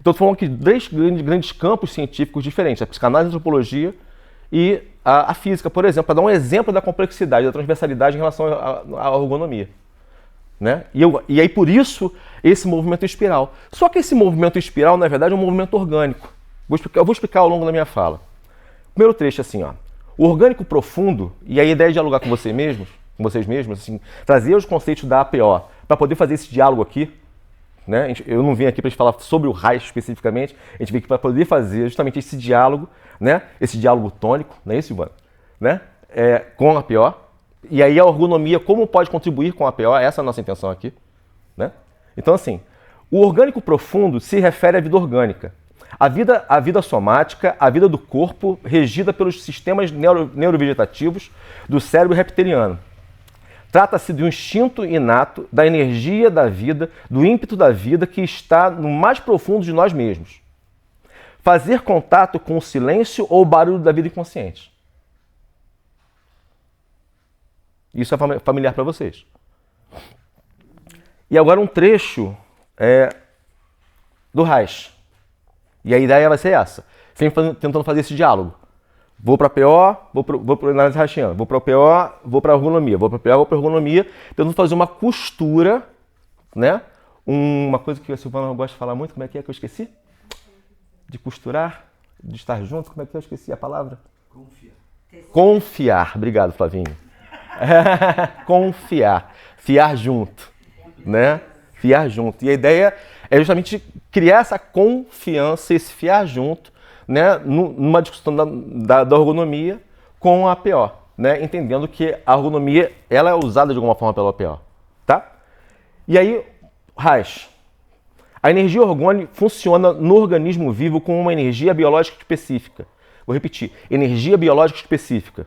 Então, estou falando que três grandes campos científicos diferentes, a psicanálise, a antropologia e a física, por exemplo, para dar um exemplo da complexidade, da transversalidade em relação à ergonomia. Né? E aí, por isso, esse movimento espiral. Só que esse movimento espiral, na verdade, é um movimento orgânico. Eu vou explicar ao longo da minha fala. Primeiro trecho, assim, ó. O orgânico profundo, e a ideia é dialogar com vocês mesmos, assim, trazer os conceitos da APO, para poder fazer esse diálogo aqui. Né? Eu não vim aqui para a gente falar sobre o Reich especificamente, a gente veio aqui para poder fazer justamente esse diálogo, né? Esse diálogo tônico, não é isso, Ivana? Né? Com a APO. E aí a ergonomia, como pode contribuir com a APO, essa é a nossa intenção aqui. Né? Então, assim, o orgânico profundo se refere à vida orgânica. A vida somática, a vida do corpo, regida pelos sistemas neurovegetativos do cérebro reptiliano. Trata-se de um instinto inato, da energia da vida, do ímpeto da vida que está no mais profundo de nós mesmos. Fazer contato com o silêncio ou o barulho da vida inconsciente. Isso é familiar para vocês. E agora um trecho do Reich. E a ideia vai ser essa, sempre tentando fazer esse diálogo. Vou para a PO, vou para a análise reichiana, vou para a PO, vou para a ergonomia, vou para a PO, vou para a ergonomia, tentando fazer uma costura, né? Uma coisa que a Silvana gosta de falar muito, como é que eu esqueci? De costurar, de estar junto, como é que eu esqueci a palavra? Confiar. Confiar, obrigado, Flavinho. Confiar, fiar junto, né? Fiar junto. E a ideia é justamente criar essa confiança, esse fiar junto, né, numa discussão da ergonomia com a APO, né, entendendo que a ergonomia ela é usada de alguma forma pela APO. Tá? E aí, Reich, a energia orgânica funciona no organismo vivo com uma energia biológica específica. Vou repetir, energia biológica específica.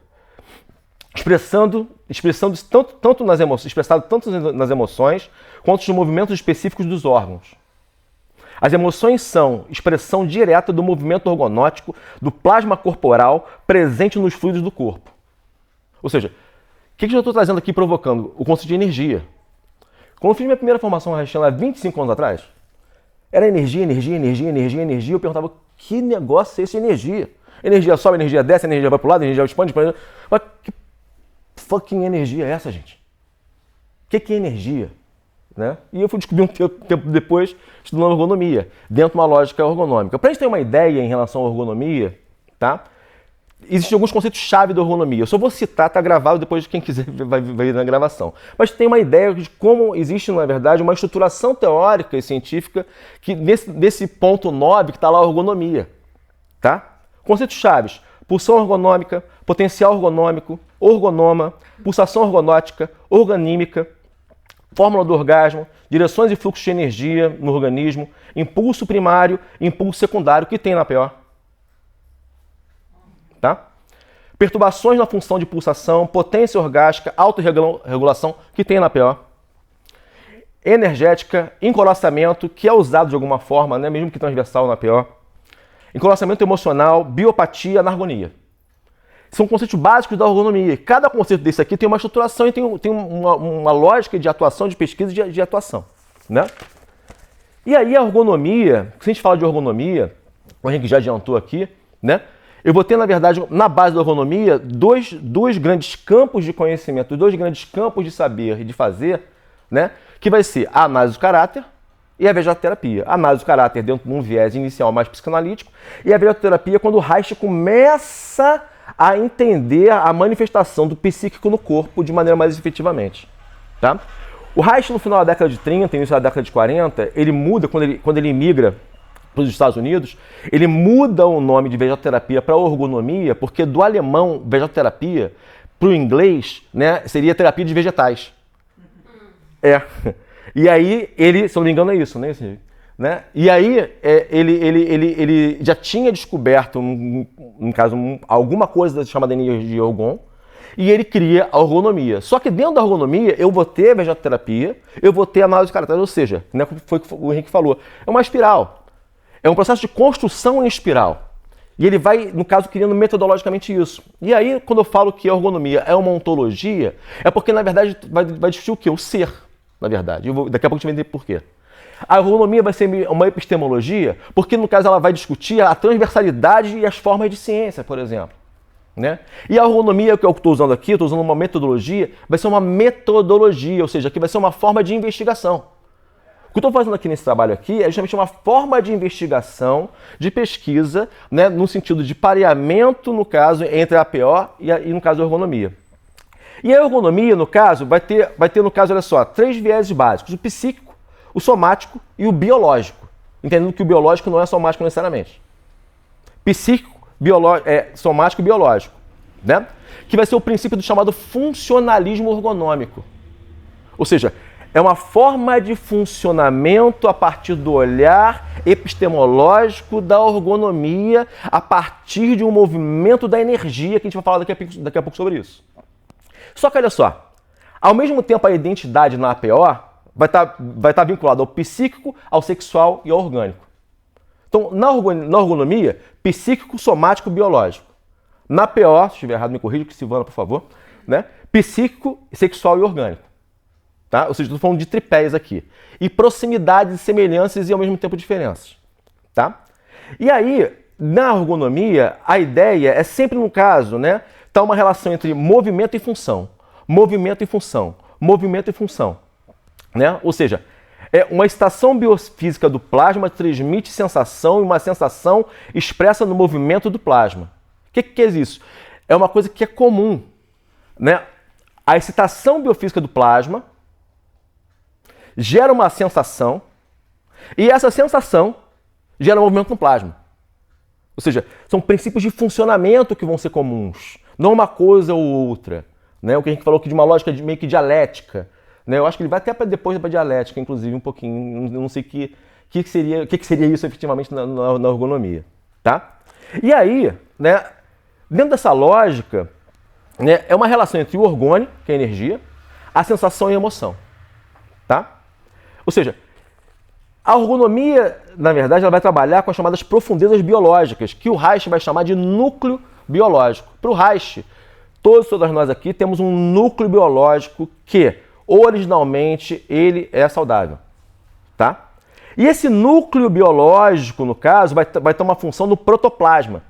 Expressado tanto nas emoções quanto nos movimentos específicos dos órgãos. As emoções são expressão direta do movimento orgonótico do plasma corporal presente nos fluidos do corpo. Ou seja, o que eu estou trazendo aqui provocando? O conceito de energia. Quando eu fiz minha primeira formação reichiana há 25 anos atrás, era energia. Eu perguntava, que negócio é esse de energia? Energia sobe, energia desce, energia vai para o lado, energia expande. Mas que fucking energia é essa, gente? O que é energia? Né? E eu fui descobrir um tempo depois, estudando ergonomia, dentro de uma lógica ergonômica. Para a gente ter uma ideia em relação à ergonomia, tá? Existem alguns conceitos-chave da ergonomia. Eu só vou citar, está gravado, depois quem quiser vai ver na gravação. Mas tem uma ideia de como existe, na verdade, uma estruturação teórica e científica que nesse ponto 9 que está lá a ergonomia. Tá? Conceitos chaves: pulsão ergonômica, potencial ergonômico, orgonoma, pulsação ergonótica, organímica, fórmula do orgasmo, direções e fluxos de energia no organismo, impulso primário e impulso secundário que tem na PO. Tá? Perturbações na função de pulsação, potência orgástica, autorregulação que tem na PO. Energética, encoraçamento, que é usado de alguma forma, né, mesmo que transversal na PO. Encoraçamento emocional, biopatia, anargonia. São conceitos básicos da ergonomia. Cada conceito desse aqui tem uma estruturação e tem uma lógica de atuação, de pesquisa e de atuação. Né? E aí a ergonomia, se a gente fala de ergonomia, o Henrique já adiantou aqui, né? Eu vou ter, na verdade, na base da ergonomia, dois grandes campos de conhecimento, dois grandes campos de saber e de fazer, né? Que vai ser a análise do caráter e a vegetoterapia. A análise do caráter dentro de um viés inicial mais psicanalítico e a vegetoterapia quando o Reich começa a entender a manifestação do psíquico no corpo de maneira mais efetivamente. Tá? O Reich, no final da década de 30, início da década de 40, ele muda, quando ele migra para os Estados Unidos, ele muda o nome de vegetoterapia para ergonomia, porque do alemão, vegetoterapia, para o inglês, né, seria terapia de vegetais. E aí, ele, se eu não me engano, é isso, né? E aí, ele já tinha descoberto, no caso, alguma coisa chamada energia Ergon, e ele cria a ergonomia. Só que dentro da ergonomia, eu vou ter vegetoterapia, eu vou ter análise de caráter, ou seja, né, foi o que o Henrique falou, é uma espiral. É um processo de construção em espiral. E ele vai, no caso, criando metodologicamente isso. E aí, quando eu falo que a ergonomia é uma ontologia, é porque, na verdade, vai discutir o quê? O ser, na verdade. Daqui a pouco a gente vai entender por quê. A ergonomia vai ser uma epistemologia, porque, no caso, ela vai discutir a transversalidade e as formas de ciência, por exemplo. Né? E a ergonomia, que eu estou usando aqui, eu estou usando uma metodologia, vai ser uma metodologia, ou seja, que vai ser uma forma de investigação. O que eu estou fazendo aqui nesse trabalho aqui é justamente uma forma de investigação, de pesquisa, né, no sentido de pareamento, no caso, entre a APO e no caso, a ergonomia. E a ergonomia, no caso, vai ter, no caso, olha só, 3 vieses básicos: o psíquico, o somático e o biológico. Entendendo que o biológico não é somático necessariamente. Psíquico, somático e biológico. Né? Que vai ser o princípio do chamado funcionalismo ergonômico. Ou seja, é uma forma de funcionamento a partir do olhar epistemológico da ergonomia, a partir de um movimento da energia, que a gente vai falar daqui a pouco sobre isso. Só que olha só, ao mesmo tempo a identidade na APO vai estar vinculada ao psíquico, ao sexual e ao orgânico. Então, na ergonomia, psíquico, somático, biológico. Na APO, se estiver errado me corrija, Silvana, por favor, né? Psíquico, sexual e orgânico. Tá? Ou seja, estou falando de tripés aqui. E proximidades, semelhanças e ao mesmo tempo diferenças. Tá? E aí, na ergonomia, a ideia é sempre, no caso, né, tá uma relação entre movimento e função. Movimento e função. Movimento e função. Né? Ou seja, é uma excitação biofísica do plasma transmite sensação e uma sensação expressa no movimento do plasma. O que é isso? É uma coisa que é comum. Né? A excitação biofísica do plasma gera uma sensação e essa sensação gera um movimento no plasma. Ou seja, são princípios de funcionamento que vão ser comuns, não uma coisa ou outra. Né? O que a gente falou aqui de uma lógica meio que dialética. Né? Eu acho que ele vai até depois para dialética, inclusive, um pouquinho. Não sei o que seria isso efetivamente na ergonomia. Tá? E aí, né, dentro dessa lógica, né, é uma relação entre o orgônio, que é a energia, a sensação e a emoção. Tá? Ou seja, a ergonomia, na verdade, ela vai trabalhar com as chamadas profundezas biológicas, que o Reich vai chamar de núcleo biológico. Para o Reich, todas nós aqui temos um núcleo biológico que, originalmente, ele é saudável. Tá? E esse núcleo biológico, no caso, vai ter uma função no protoplasma.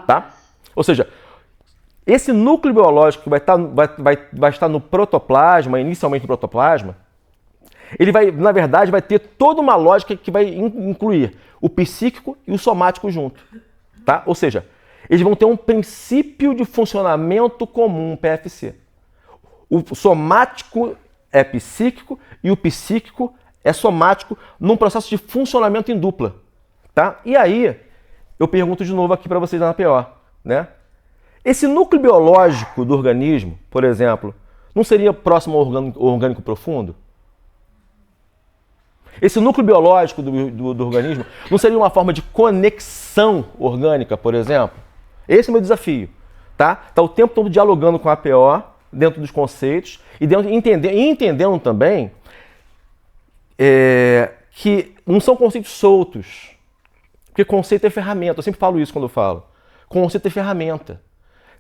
Tá? Ou seja, esse núcleo biológico que vai estar no protoplasma, inicialmente no protoplasma, ele vai, na verdade, vai ter toda uma lógica que vai incluir o psíquico e o somático junto. Tá? Ou seja, eles vão ter um princípio de funcionamento comum, PFC. O somático é psíquico e o psíquico é somático num processo de funcionamento em dupla. Tá? E aí, eu pergunto de novo aqui para vocês na PO. né? Esse núcleo biológico do organismo, por exemplo, não seria próximo ao orgânico profundo? Esse núcleo biológico do organismo não seria uma forma de conexão orgânica, por exemplo? Esse é o meu desafio, tá? Tá o tempo todo dialogando com a APO, dentro dos conceitos, e entendendo também que não são conceitos soltos, porque conceito é ferramenta, eu sempre falo isso quando eu falo. Conceito é ferramenta.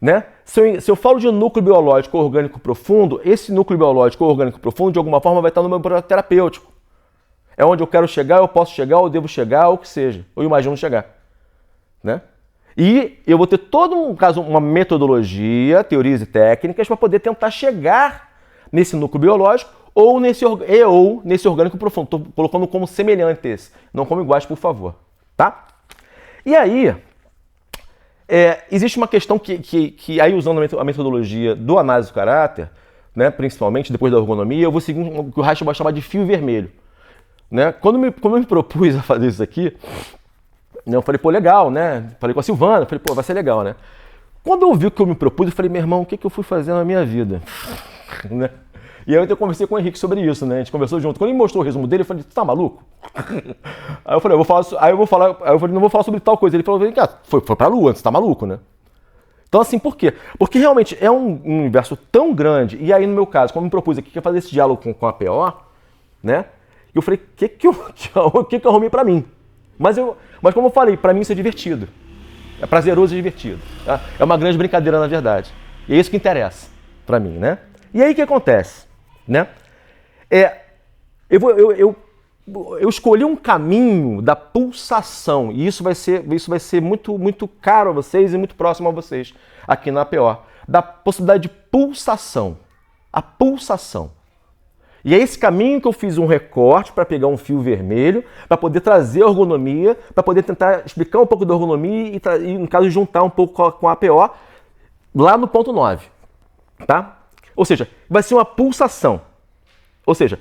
Né? Se eu falo de núcleo biológico orgânico profundo, esse núcleo biológico orgânico profundo, de alguma forma, vai estar no meu projeto terapêutico. É onde eu quero chegar, eu posso chegar, eu devo chegar, ou o que seja. Eu imagino chegar. Né? E eu vou ter todo um caso, uma metodologia, teorias e técnicas para poder tentar chegar nesse núcleo biológico ou nesse orgânico profundo. Estou colocando como semelhantes, não como iguais, por favor. Tá? E aí, existe uma questão que aí usando a metodologia do análise do caráter, né, principalmente depois da ergonomia, eu vou seguir o que o Reich vai chamar de fio vermelho. Né? Quando eu me propus a fazer isso aqui, eu falei, pô, legal, né? Falei com a Silvana, falei, pô, vai ser legal, né? Quando eu vi o que eu me propus, eu falei, meu irmão, o que eu fui fazer na minha vida? Né? E aí eu conversei com o Henrique sobre isso, né? A gente conversou junto. Quando ele mostrou o resumo dele, eu falei, tu tá maluco? Aí eu falei, não vou falar sobre tal coisa. Ele falou, foi pra Lua, você tá maluco, né? Então assim, por quê? Porque realmente é um universo tão grande, e aí no meu caso, como eu me propus aqui, que é fazer esse diálogo com a PO, né? Eu falei, o que eu arrumei pra mim? Mas como eu falei, pra mim isso é divertido. É prazeroso e divertido. Tá? É uma grande brincadeira, na verdade. E é isso que interessa pra mim, né? E aí o que acontece? Né? Eu escolhi um caminho da pulsação, e isso vai ser muito, muito caro a vocês e muito próximo a vocês aqui na APO, da possibilidade de pulsação. A pulsação. E é esse caminho que eu fiz um recorte para pegar um fio vermelho, para poder trazer a ergonomia, para poder tentar explicar um pouco da ergonomia e no caso, juntar um pouco com a APO lá no ponto 9. Tá? Ou seja, vai ser uma pulsação. Ou seja,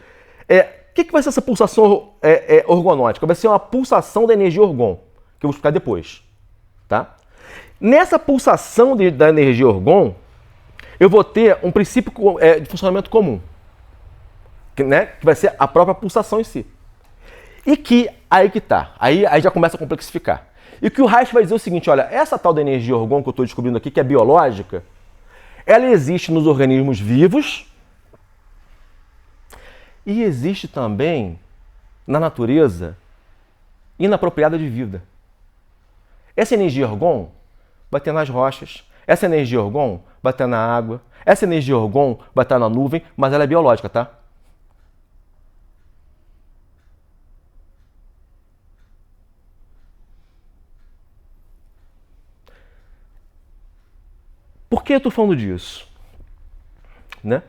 o que vai ser essa pulsação orgonótica? Vai ser uma pulsação da energia orgon, que eu vou explicar depois. Tá? Nessa pulsação da energia orgon, eu vou ter um princípio de funcionamento comum. Né? Que vai ser a própria pulsação em si. E que, aí que tá, aí já começa a complexificar. E que o Reich vai dizer o seguinte, olha, essa tal da energia orgon que eu estou descobrindo aqui, que é biológica, ela existe nos organismos vivos e existe também na natureza inapropriada de vida. Essa energia orgon vai ter nas rochas, essa energia orgon vai ter na água, essa energia orgon vai estar na nuvem, mas ela é biológica, tá? Por que eu estou falando disso? Né?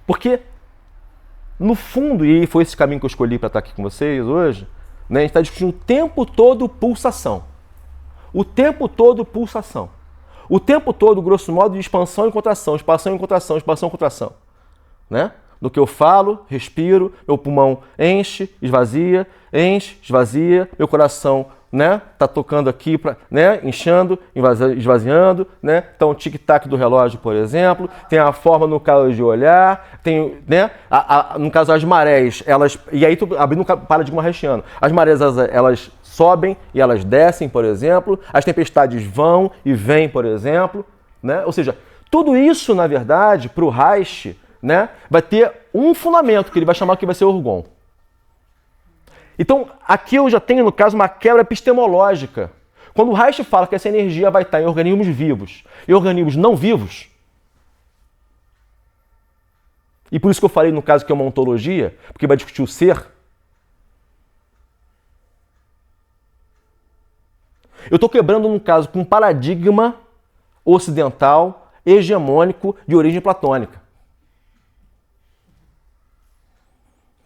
Porque, no fundo, e foi esse caminho que eu escolhi para estar aqui com vocês hoje, né, a gente está discutindo o tempo todo pulsação. O tempo todo pulsação. O tempo todo, grosso modo, de expansão e contração, expansão e contração, expansão e contração. Né? Do que eu falo, respiro, meu pulmão enche, esvazia, meu coração, né, tá tocando aqui, né, inchando, esvaziando, né? Então o tic-tac do relógio, por exemplo, tem a forma no caso de olhar, tem, né, no caso as marés, elas, e aí tu abrindo um paradigma reichiano, as marés elas sobem e elas descem, por exemplo, as tempestades vão e vêm, por exemplo, né? Ou seja, tudo isso, na verdade, para o Reich, né, vai ter um fundamento que ele vai chamar que vai ser orgon. Então, aqui eu já tenho, no caso, uma quebra epistemológica. Quando o Reich fala que essa energia vai estar em organismos vivos e organismos não vivos, e por isso que eu falei, no caso, que é uma ontologia, porque vai discutir o ser, eu estou quebrando, no caso, com um paradigma ocidental, hegemônico, de origem platônica.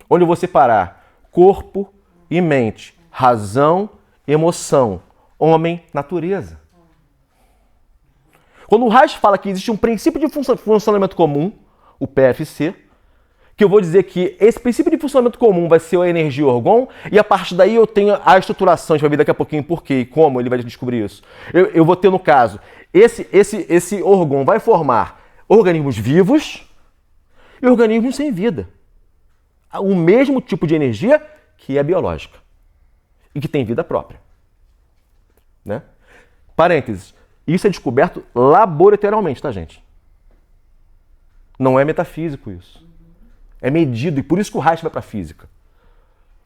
Onde eu vou separar corpo e mente, razão, emoção, homem, natureza. Quando o Reich fala que existe um princípio de funcionamento comum, o PFC, que eu vou dizer que esse princípio de funcionamento comum vai ser a energia orgon, e a partir daí eu tenho a estruturação, a gente vai ver daqui a pouquinho por quê e como ele vai descobrir isso. Eu vou ter, no caso, esse orgon vai formar organismos vivos e organismos sem vida. O mesmo tipo de energia que é biológica e que tem vida própria. Né? Parênteses, isso é descoberto laboratorialmente, tá, gente? Não é metafísico isso. É medido, e por isso que o Reich vai para a física.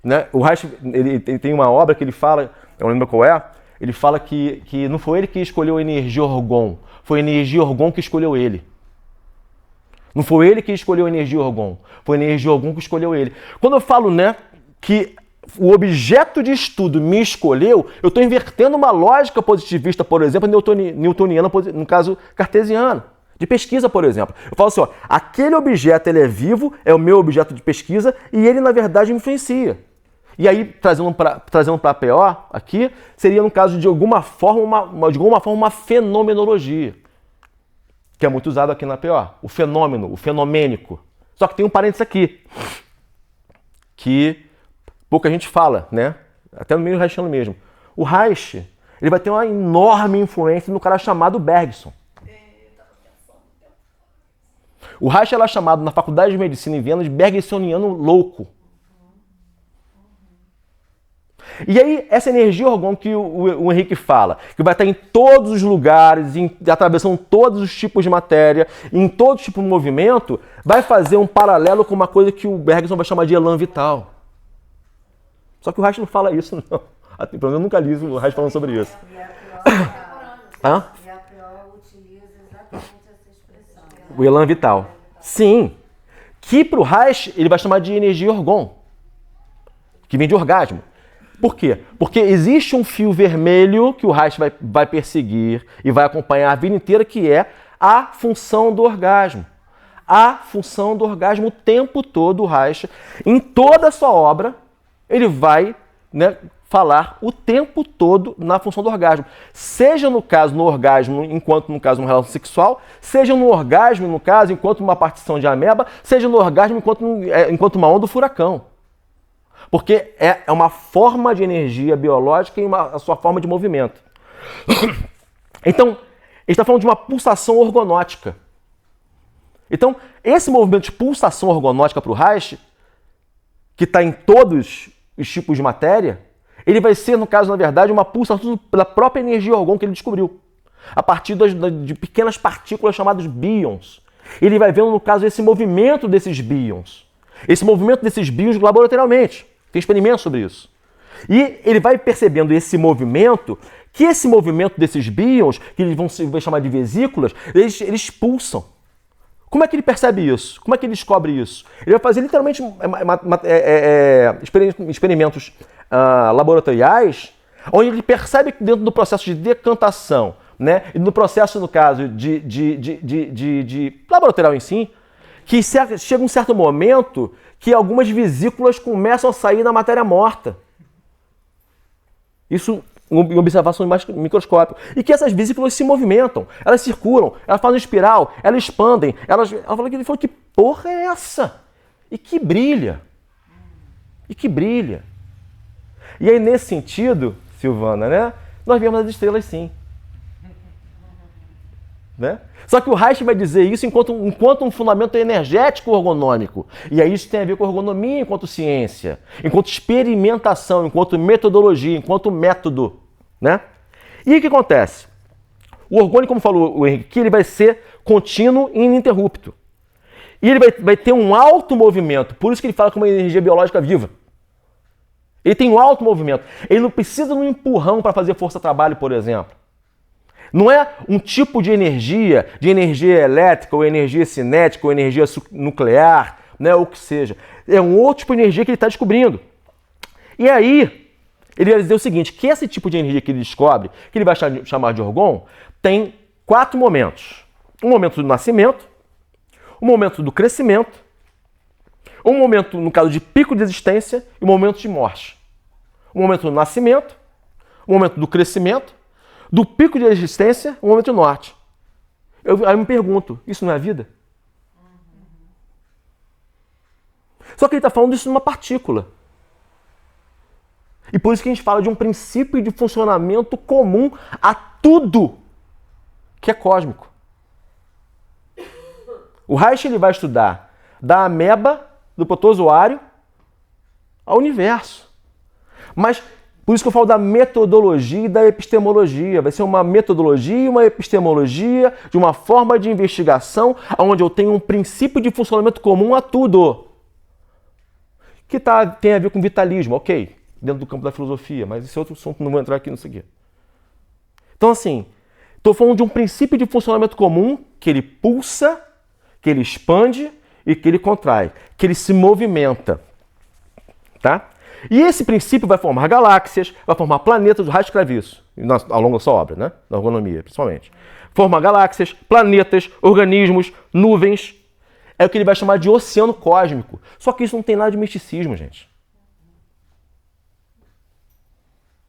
Né? O Reich ele tem uma obra que ele fala, eu não lembro qual é, ele fala que não foi ele que escolheu a energia orgon, foi a energia orgon que escolheu ele. Não foi ele que escolheu a energia orgon, foi a energia orgon que escolheu ele. Quando eu falo, né, que o objeto de estudo me escolheu, eu estou invertendo uma lógica positivista, por exemplo, newtoniana, no caso cartesiano. De pesquisa, por exemplo. Eu falo assim, ó, aquele objeto ele é vivo, é o meu objeto de pesquisa, e ele, na verdade, me influencia. E aí, trazendo para a PO, aqui, seria, no caso, de alguma forma, uma fenomenologia, que é muito usado aqui na PO. O fenômeno, o fenomênico. Só que tem um parênteses aqui, que pouca gente fala, né? Até no meio reichiano mesmo. O Reich, ele vai ter uma enorme influência no cara chamado Bergson. O Reich era chamado na Faculdade de Medicina em Viena de bergsoniano louco. E aí, essa energia orgon que o Henrique fala, que vai estar em todos os lugares, atravessando todos os tipos de matéria, em todo tipo de movimento, vai fazer um paralelo com uma coisa que o Bergson vai chamar de elan vital. Só que o Reich não fala isso, não. Pelo menos eu nunca li o Reich falando sobre isso. E a PO utiliza exatamente essa expressão. O elan vital. Sim. Que para o Reich ele vai chamar de energia orgon, que vem de orgasmo. Por quê? Porque existe um fio vermelho que o Reich vai perseguir e vai acompanhar a vida inteira, que é a função do orgasmo. A função do orgasmo o tempo todo, o Reich, em toda a sua obra, ele vai, né, falar o tempo todo na função do orgasmo. Seja no caso no orgasmo, enquanto no caso uma relação sexual, seja no orgasmo, no caso, enquanto uma partição de ameba, seja no orgasmo enquanto uma onda do furacão. Porque é uma forma de energia biológica e a sua forma de movimento. Então, ele está falando de uma pulsação orgonótica. Então, esse movimento de pulsação orgonótica para o Reich, que está em todos os tipos de matéria, ele vai ser, no caso, na verdade, uma pulsação da própria energia orgon que ele descobriu, a partir de pequenas partículas chamadas bions. Ele vai vendo, no caso, esse movimento desses bions. Esse movimento desses bions laboratorialmente. Tem experimentos sobre isso. E ele vai percebendo esse movimento, que esse movimento desses bions, que eles vão chamar de vesículas, eles pulsam. Como é que ele percebe isso? Como é que ele descobre isso? Ele vai fazer literalmente experimentos laboratoriais, onde ele percebe que dentro do processo de decantação, né, e no processo, no caso, de laboratorial em si, que chega um certo momento que algumas vesículas começam a sair da matéria morta. Isso em observação em microscópio. E que essas vesículas se movimentam, elas circulam, elas fazem espiral, elas expandem, ela falou que porra é essa? E que brilha. E que brilha. E aí, nesse sentido, Silvana, né, nós vemos as estrelas sim. Né? Só que o Reich vai dizer isso enquanto um fundamento energético orgonômico. E aí isso tem a ver com ergonomia enquanto ciência, enquanto experimentação, enquanto metodologia, enquanto método. Né? E o que acontece? O orgônio, como falou o Henrique, ele vai ser contínuo e ininterrupto. E ele vai ter um alto movimento, por isso que ele fala que é uma energia biológica viva. Ele tem um alto movimento. Ele não precisa de um empurrão para fazer força-trabalho, por exemplo. Não é um tipo de energia elétrica, ou energia cinética, ou energia nuclear, né, ou o que seja. É um outro tipo de energia que ele está descobrindo. E aí, ele vai dizer o seguinte, que esse tipo de energia que ele descobre, que ele vai chamar de orgon, tem 4 momentos. Um momento do nascimento, um momento do crescimento, um momento, no caso de pico de existência, e um momento de morte. Um momento do nascimento, um momento do crescimento, do pico de existência, um momento de morte. Aí eu me pergunto, isso não é vida? Só que ele está falando isso numa partícula. E por isso que a gente fala de um princípio de funcionamento comum a tudo que é cósmico. O Reich ele vai estudar da ameba, do protozoário, ao universo. Mas por isso que eu falo da metodologia e da epistemologia. Vai ser uma metodologia e uma epistemologia de uma forma de investigação onde eu tenho um princípio de funcionamento comum a tudo. Que tem a ver com vitalismo, ok, dentro do campo da filosofia, mas esse é outro assunto, não vou entrar aqui nisso aqui. Então, assim, estou falando de um princípio de funcionamento comum que ele pulsa, que ele expande e que ele contrai, que ele se movimenta. Tá? E esse princípio vai formar galáxias, vai formar planetas, o Reich escreve isso, ao longo da sua obra, né? Da ergonomia, principalmente. Formar galáxias, planetas, organismos, nuvens. É o que ele vai chamar de oceano cósmico. Só que isso não tem nada de misticismo, gente.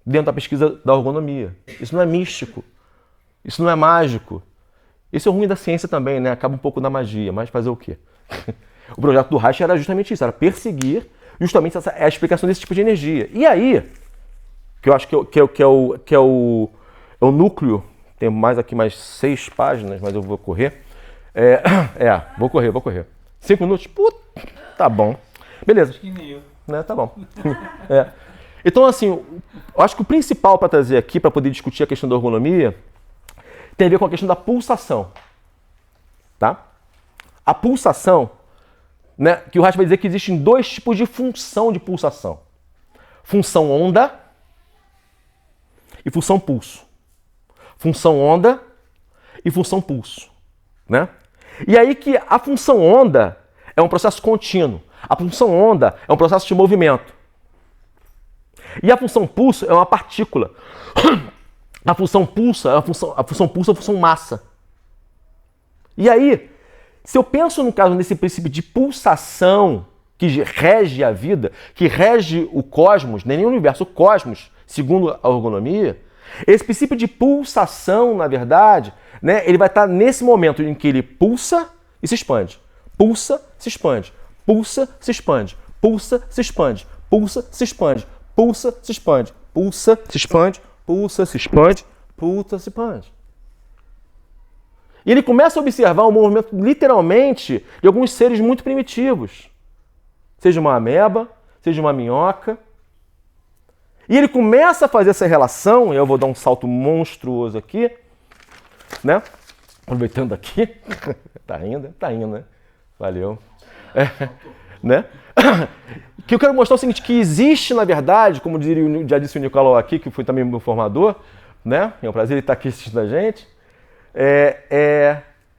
Dentro da pesquisa da ergonomia. Isso não é místico. Isso não é mágico. Isso é o ruim da ciência também, né? Acaba um pouco da magia, mas fazer o quê? O projeto do Reich era justamente isso, era perseguir justamente a explicação desse tipo de energia. E aí, que eu acho que é o núcleo, tem mais 6 páginas, mas eu vou correr. Vou correr. 5 minutos? Puta, tá bom. Beleza. Que nem eu. Né, tá bom. Então, assim, eu acho que o principal para trazer aqui, para poder discutir a questão da ergonomia, tem a ver com a questão da pulsação. Tá? A pulsação, né, que o Reich vai dizer que existem 2 tipos de função de pulsação. Função onda e função pulso. Função onda e função pulso. Né? E aí que a função onda é um processo contínuo. A função onda é um processo de movimento. E a função pulso é uma partícula. A função pulso é a função massa. E aí, se eu penso no caso nesse princípio de pulsação que rege a vida, que rege o cosmos, nem o universo, o cosmos, segundo a ergonomia, esse princípio de pulsação, na verdade, né, ele vai estar nesse momento em que ele pulsa e se expande. Pulsa, se expande. Pulsa, se expande. Pulsa, se expande. Pulsa, se expande. Pulsa, se expande. Pulsa, se expande. Pulsa, se expande. Pulsa, se expande. E ele começa a observar o movimento, literalmente, de alguns seres muito primitivos. Seja uma ameba, seja uma minhoca. E ele começa a fazer essa relação, e eu vou dar um salto monstruoso aqui, né? Aproveitando aqui. Tá indo, né? Valeu. Né? Que eu quero mostrar o seguinte, que existe, na verdade, como já disse o Nicolau aqui, que foi também meu formador, né? É um prazer ele estar aqui assistindo a gente.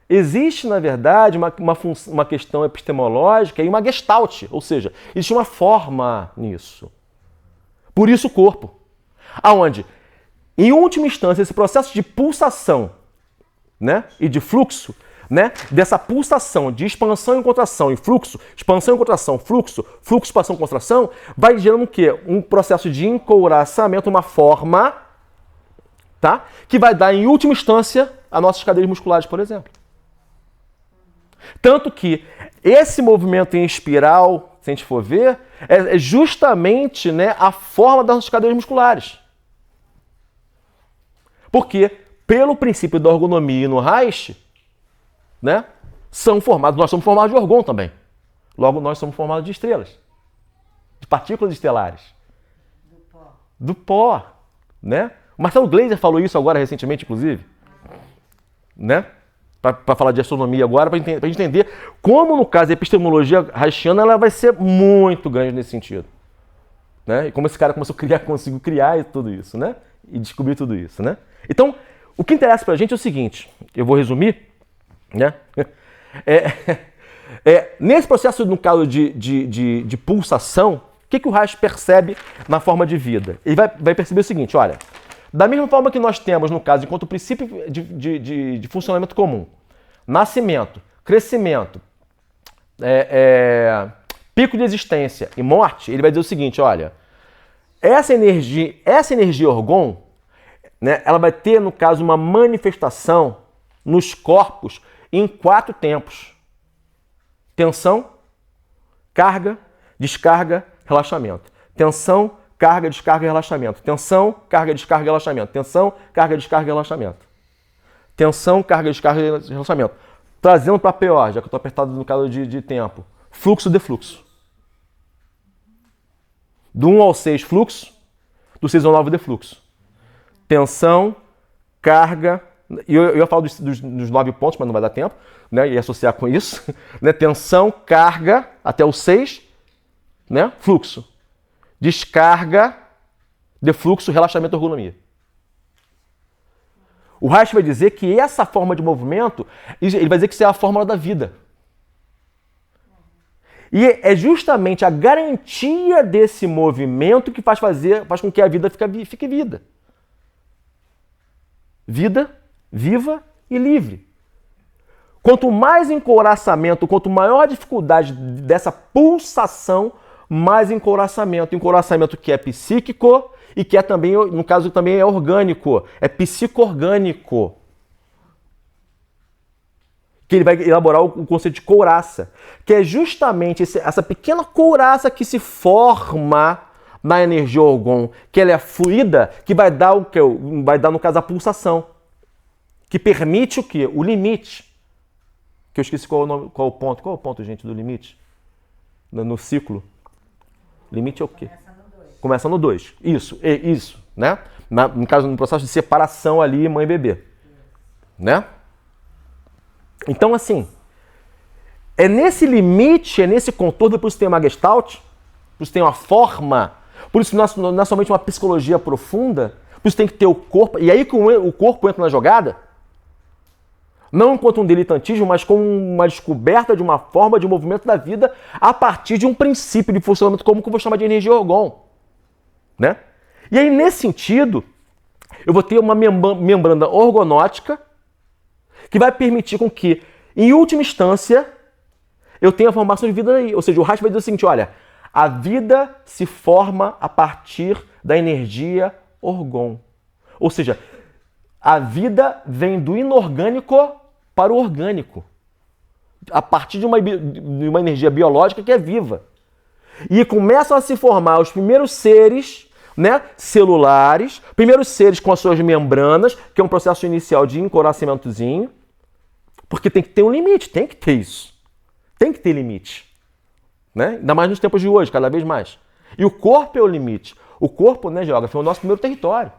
Existe, na verdade, uma questão epistemológica e uma gestalt, ou seja, existe uma forma nisso. Por isso o corpo. Aonde, em última instância, esse processo de pulsação, né, e de fluxo, né, dessa pulsação de expansão e contração e fluxo, expansão e contração, fluxo, expansão e contração, vai gerando o quê? Um processo de encouraçamento, uma forma, tá, que vai dar, em última instância, as nossas cadeias musculares, por exemplo. Tanto que esse movimento em espiral, se a gente for ver, é justamente, né, a forma das nossas cadeias musculares. Porque, pelo princípio da ergonomia no Reich, né, nós somos formados de orgão também. Logo, nós somos formados de estrelas, de partículas estelares. Do pó. Né? O Marcelo Gleiser falou isso agora recentemente, inclusive. Né? Para falar de astronomia agora, para a gente entender como, no caso, a epistemologia reichiana ela vai ser muito grande nesse sentido. Né? E como esse cara conseguiu criar tudo isso, né? E descobrir tudo isso. Né? Então, o que interessa para a gente é o seguinte, eu vou resumir, né? Nesse processo, no caso de pulsação, o que o Reich percebe na forma de vida? Ele vai perceber o seguinte, olha, da mesma forma que nós temos, no caso, enquanto princípio de funcionamento comum, nascimento, crescimento, pico de existência e morte, ele vai dizer o seguinte, olha, essa energia orgão, né, ela vai ter, no caso, uma manifestação nos corpos em 4 tempos. Tensão, carga, descarga, relaxamento. Tensão, carga, descarga, relaxamento. Tensão, carga, descarga, relaxamento. Tensão, carga, descarga, relaxamento. Tensão, carga, descarga, relaxamento. Trazendo para PO, já que eu estou apertado no caso de tempo. Fluxo, defluxo. Do 1 ao 6, fluxo. Do 6 ao 9, defluxo. Tensão, carga. E eu ia falar dos 9 pontos, mas não vai dar tempo. Né? E associar com isso. Né? Tensão, carga, até o 6. Né? Fluxo. Descarga, defluxo, relaxamento, ergonomia. O Reich vai dizer que essa forma de movimento, ele vai dizer que isso é a fórmula da vida. E é justamente a garantia desse movimento que faz com que a vida fique vida. Vida, viva e livre. Quanto mais encouraçamento, quanto maior a dificuldade dessa pulsação, mais encouraçamento. Encouraçamento que é psíquico e que é também, no caso, também é orgânico. É psico-orgânico. Que ele vai elaborar o conceito de couraça, que é justamente essa pequena couraça que se forma na energia orgão, que ela é fluida, que vai dar o que vai dar no caso a pulsação, que permite o quê? O limite. Que eu esqueci qual é o ponto. Qual é o ponto, gente, do limite? No ciclo. Limite é o quê? Começa no 2. Isso, né? No caso, no processo de separação ali, mãe e bebê. Né? Então, assim, é nesse limite, é nesse contorno, por isso tem uma gestalt, por isso tem uma forma, por isso não é somente uma psicologia profunda, por isso tem que ter o corpo, e aí que o corpo entra na jogada, não enquanto um diletantismo, mas como uma descoberta de uma forma de movimento da vida a partir de um princípio de funcionamento comum que eu vou chamar de energia orgão. Né? E aí, nesse sentido, eu vou ter uma membrana orgonótica que vai permitir com que, em última instância, eu tenha a formação de vida aí. Ou seja, o Reich vai dizer o seguinte, olha, a vida se forma a partir da energia orgão. Ou seja, a vida vem do inorgânico para o orgânico, a partir de uma energia biológica que é viva. E começam a se formar os primeiros seres, né, celulares, primeiros seres com as suas membranas, que é um processo inicial de encouraçamentozinho, porque tem que ter um limite, tem que ter isso. Tem que ter limite. Né? Ainda mais nos tempos de hoje, cada vez mais. E o corpo é o limite. O corpo, né, geógrafo, é o nosso primeiro território.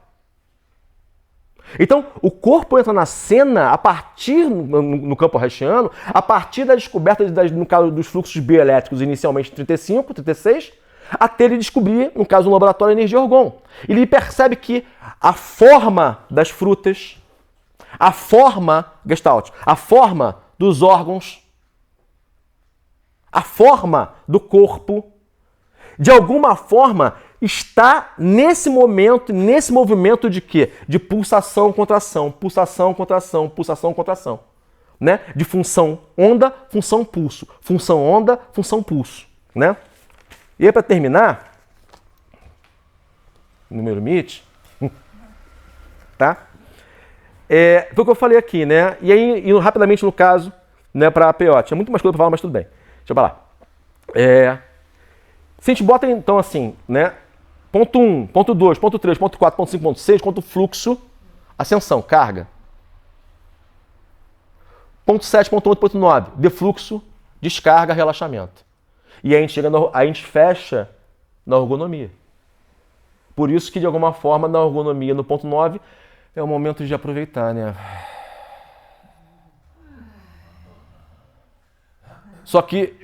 Então, o corpo entra na cena a partir, no campo reichiano, a partir da descoberta, no caso dos fluxos bioelétricos, inicialmente 35, 36, até ele descobrir, no caso do laboratório, a energia orgão. Ele percebe que a forma das frutas, a forma gestalt, a forma dos órgãos, a forma do corpo, de alguma forma, está nesse momento, nesse movimento de quê? De pulsação, contração, pulsação, contração, pulsação, contração. Né? De função onda, função pulso. Função onda, função pulso. Né? E aí, para terminar, número limite, tá? Foi o que eu falei aqui, né? E aí, indo rapidamente no caso, né, para a PO. Tinha muito mais coisa para falar, mas tudo bem. Deixa eu falar. Se a gente bota, então, assim, né? Ponto 1, ponto 2, ponto 3, ponto 4, ponto 5, ponto 6, quanto fluxo, ascensão, carga. Ponto 7, ponto 8, ponto 9, defluxo, descarga, relaxamento. E aí a gente fecha na ergonomia. Por isso que, de alguma forma, na ergonomia, no ponto 9, é o momento de aproveitar, né? Só que,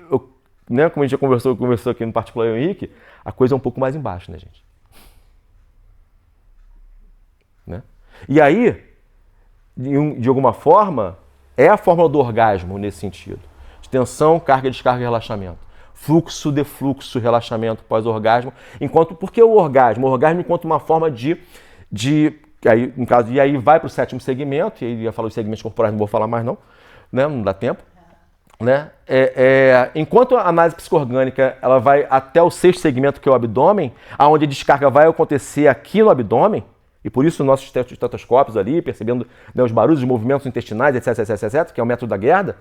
né, como a gente já conversou aqui no particular, eu e o Henrique, a coisa é um pouco mais embaixo, né, gente? Né? E aí, de alguma forma, é a fórmula do orgasmo nesse sentido. De tensão, carga, descarga e relaxamento. Fluxo, defluxo, relaxamento pós-orgasmo. Por que o orgasmo? O orgasmo enquanto uma forma aí, no caso, e aí vai para o 7º segmento, e aí ia falar os segmentos corporais, não vou falar mais não, né? Não dá tempo. Né? Enquanto a análise psicoorgânica ela vai até o 6º segmento, que é o abdômen, onde a descarga vai acontecer aqui no abdômen, e por isso nossos estetoscópios ali, percebendo, né, os barulhos, os movimentos intestinais, etc, que é o método da Gerda,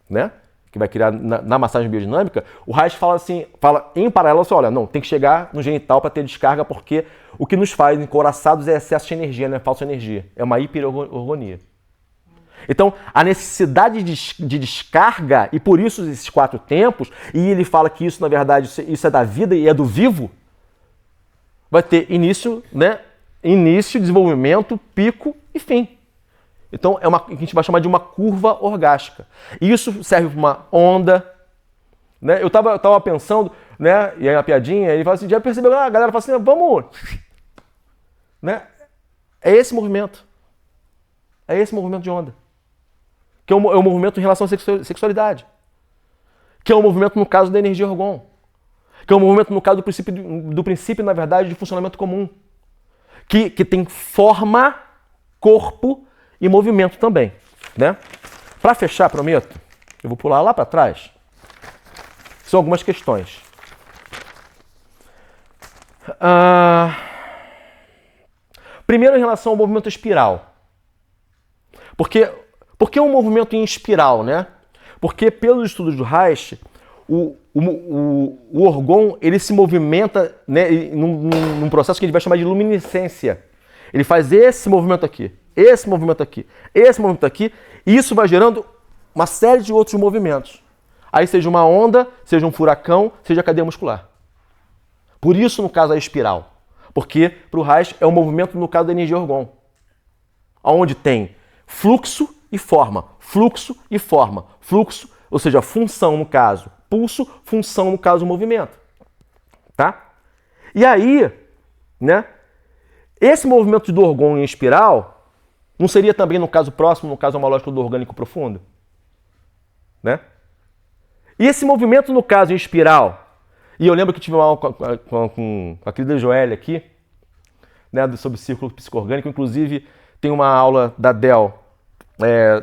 né? que vai criar na massagem biodinâmica, o Reich fala assim, fala em paralelo assim, olha, não, tem que chegar no genital para ter descarga, porque o que nos faz encouraçados é excesso de energia, não é falsa energia, é uma hiperorgonia. Então, a necessidade de descarga, e por isso esses 4 tempos, e ele fala que isso, na verdade, isso é da vida e é do vivo, vai ter início, né? Início, desenvolvimento, pico e fim. Então, é uma que a gente vai chamar de uma curva orgástica. E isso serve para uma onda, né? Eu tava pensando, né? E aí a piadinha, ele fala assim, já percebeu? A galera fala assim, vamos... Né? É esse movimento. É esse movimento de onda. Que é o movimento em relação à sexualidade. Que é o movimento no caso da energia orgão. Que é o movimento no caso do princípio, na verdade, de funcionamento comum. Que tem forma, corpo e movimento também. Né? Para fechar, prometo, eu vou pular lá para trás. São algumas questões. Primeiro, em relação ao movimento espiral. Por que um movimento em espiral, né? Porque, pelos estudos do Reich, o orgão ele se movimenta, né, num processo que ele vai chamar de luminescência. Ele faz esse movimento aqui, esse movimento aqui, esse movimento aqui, e isso vai gerando uma série de outros movimentos. Aí seja uma onda, seja um furacão, seja a cadeia muscular. Por isso, no caso, a espiral. Porque, para o Reich, é o movimento no caso da energia orgão. Onde tem fluxo e forma, fluxo e forma, fluxo, ou seja, função no caso, pulso, função no caso, movimento. Tá? E aí, né, esse movimento do orgão em espiral não seria também no caso próximo, no caso homológico do orgânico profundo? Né? E esse movimento no caso em espiral, e eu lembro que tive uma aula com a querida Joélia aqui, né, sobre círculo psicoorgânico, inclusive tem uma aula da Del,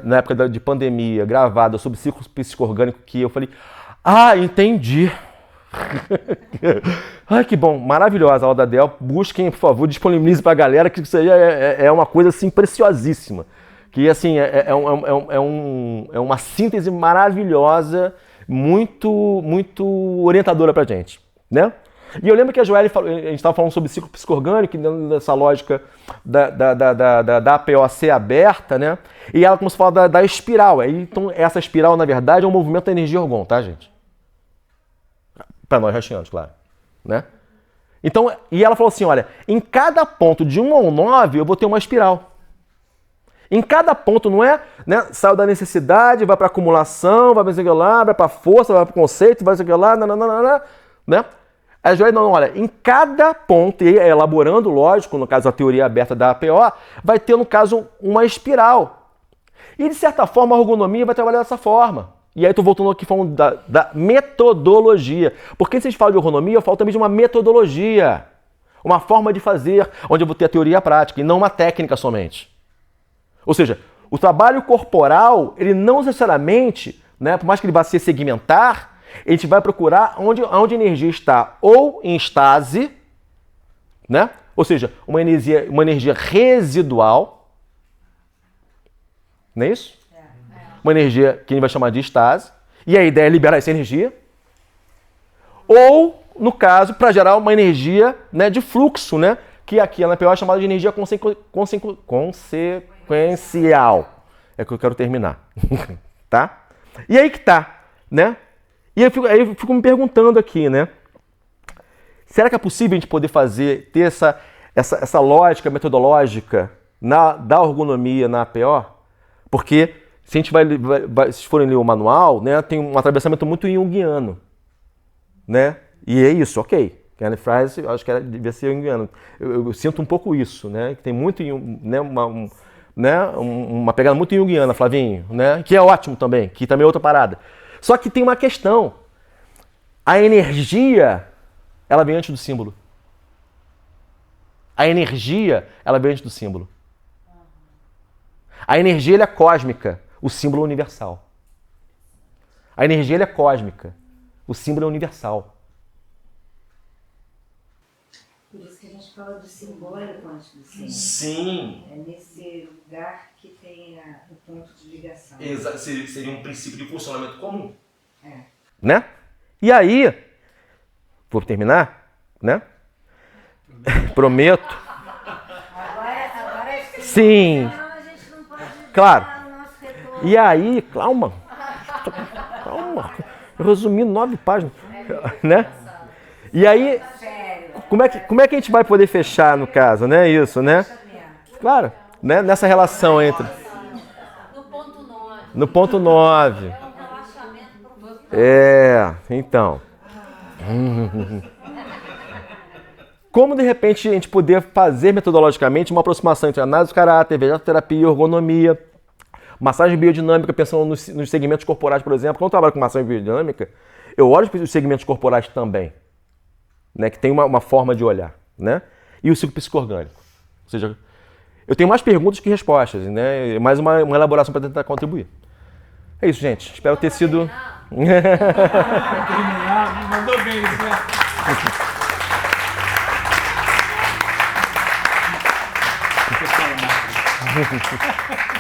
na época de pandemia, gravada sobre círculo psicoorgânico, que eu falei, entendi. Ai, que bom, maravilhosa a aula da Del. Busquem, por favor, disponibilize para a galera, que isso aí é uma coisa assim preciosíssima. Que assim, é uma síntese maravilhosa, muito orientadora para a gente, né? E eu lembro que a Joelle, a gente estava falando sobre ciclo psicoorgânico, dentro dessa lógica da APOC aberta, né? E ela começou a falar da espiral. Então, essa espiral, na verdade, é um movimento da energia orgão, tá, gente? Para nós haitianos, claro. Né? Então, e ela falou assim, olha, em cada ponto de 1 ao 9, eu vou ter uma espiral. Em cada ponto, não é, né, saiu da necessidade, vai para acumulação, vai para lá, vai para força, vai para conceito, vai para lá, né? A Joelle, não, olha, em cada ponto, e elaborando, lógico, no caso a teoria aberta da APO, vai ter, no caso, uma espiral. E, de certa forma, a ergonomia vai trabalhar dessa forma. E aí estou voltando aqui falando da metodologia. Porque se a gente fala de ergonomia, eu falo também de uma metodologia. Uma forma de fazer, onde eu vou ter a teoria e a prática, e não uma técnica somente. Ou seja, o trabalho corporal, ele não necessariamente, né, por mais que ele vá se segmentar, a gente vai procurar onde a energia está ou em estase, né? Ou seja, uma energia residual, não é isso? Uma energia que a gente vai chamar de estase, e a ideia é liberar essa energia, ou, no caso, para gerar uma energia, né, de fluxo, né, que aqui na PO é chamada de energia consequencial. É que eu quero terminar. Tá? E aí que tá, né? E aí eu fico me perguntando aqui, né? Será que é possível a gente poder ter essa lógica metodológica da ergonomia na APO? Porque se a gente se vocês forem ler o manual, né, tem um atravessamento muito junguiano, né? E é isso, ok. Karen Fries, acho que devia ser junguiano. Eu sinto um pouco isso, né? Que tem muito, né, uma pegada muito junguiana, Flavinho, né? Que é ótimo também, que também é outra parada. Só que tem uma questão. A energia, ela vem antes do símbolo. A energia, ela vem antes do símbolo. A energia, ela é cósmica. O símbolo é universal. A energia, ela é cósmica. O símbolo é universal. Por isso que a gente fala do simbólico antes do símbolo. Sim. É nesse lugar que tem o ponto de ligação. Seria um princípio de funcionamento comum. Né? E aí, vou terminar, né? Prometo. Agora Sim. não, a gente não pode Claro. dar o nosso retorno. E aí, calma. Eu resumi 9 páginas, né? E aí, Sério. como é que a gente vai poder fechar, no caso, né? Isso, né? Claro, né? Nessa relação entre... No ponto 9. No ponto 9. É um relaxamento profundo. Então. Como, de repente, a gente poder fazer metodologicamente uma aproximação entre análise do caráter, vegetoterapia, ergonomia, massagem biodinâmica, pensando nos segmentos corporais, por exemplo. Quando eu trabalho com massagem biodinâmica, eu olho para os segmentos corporais também, né, que tem uma forma de olhar, né? E o ciclo psicoorgânico. Ou seja, eu tenho mais perguntas que respostas, né? Mais uma elaboração para tentar contribuir. É isso, gente. Espero ter sido... Terminar, mandou bem isso, né? Não sei falar nada.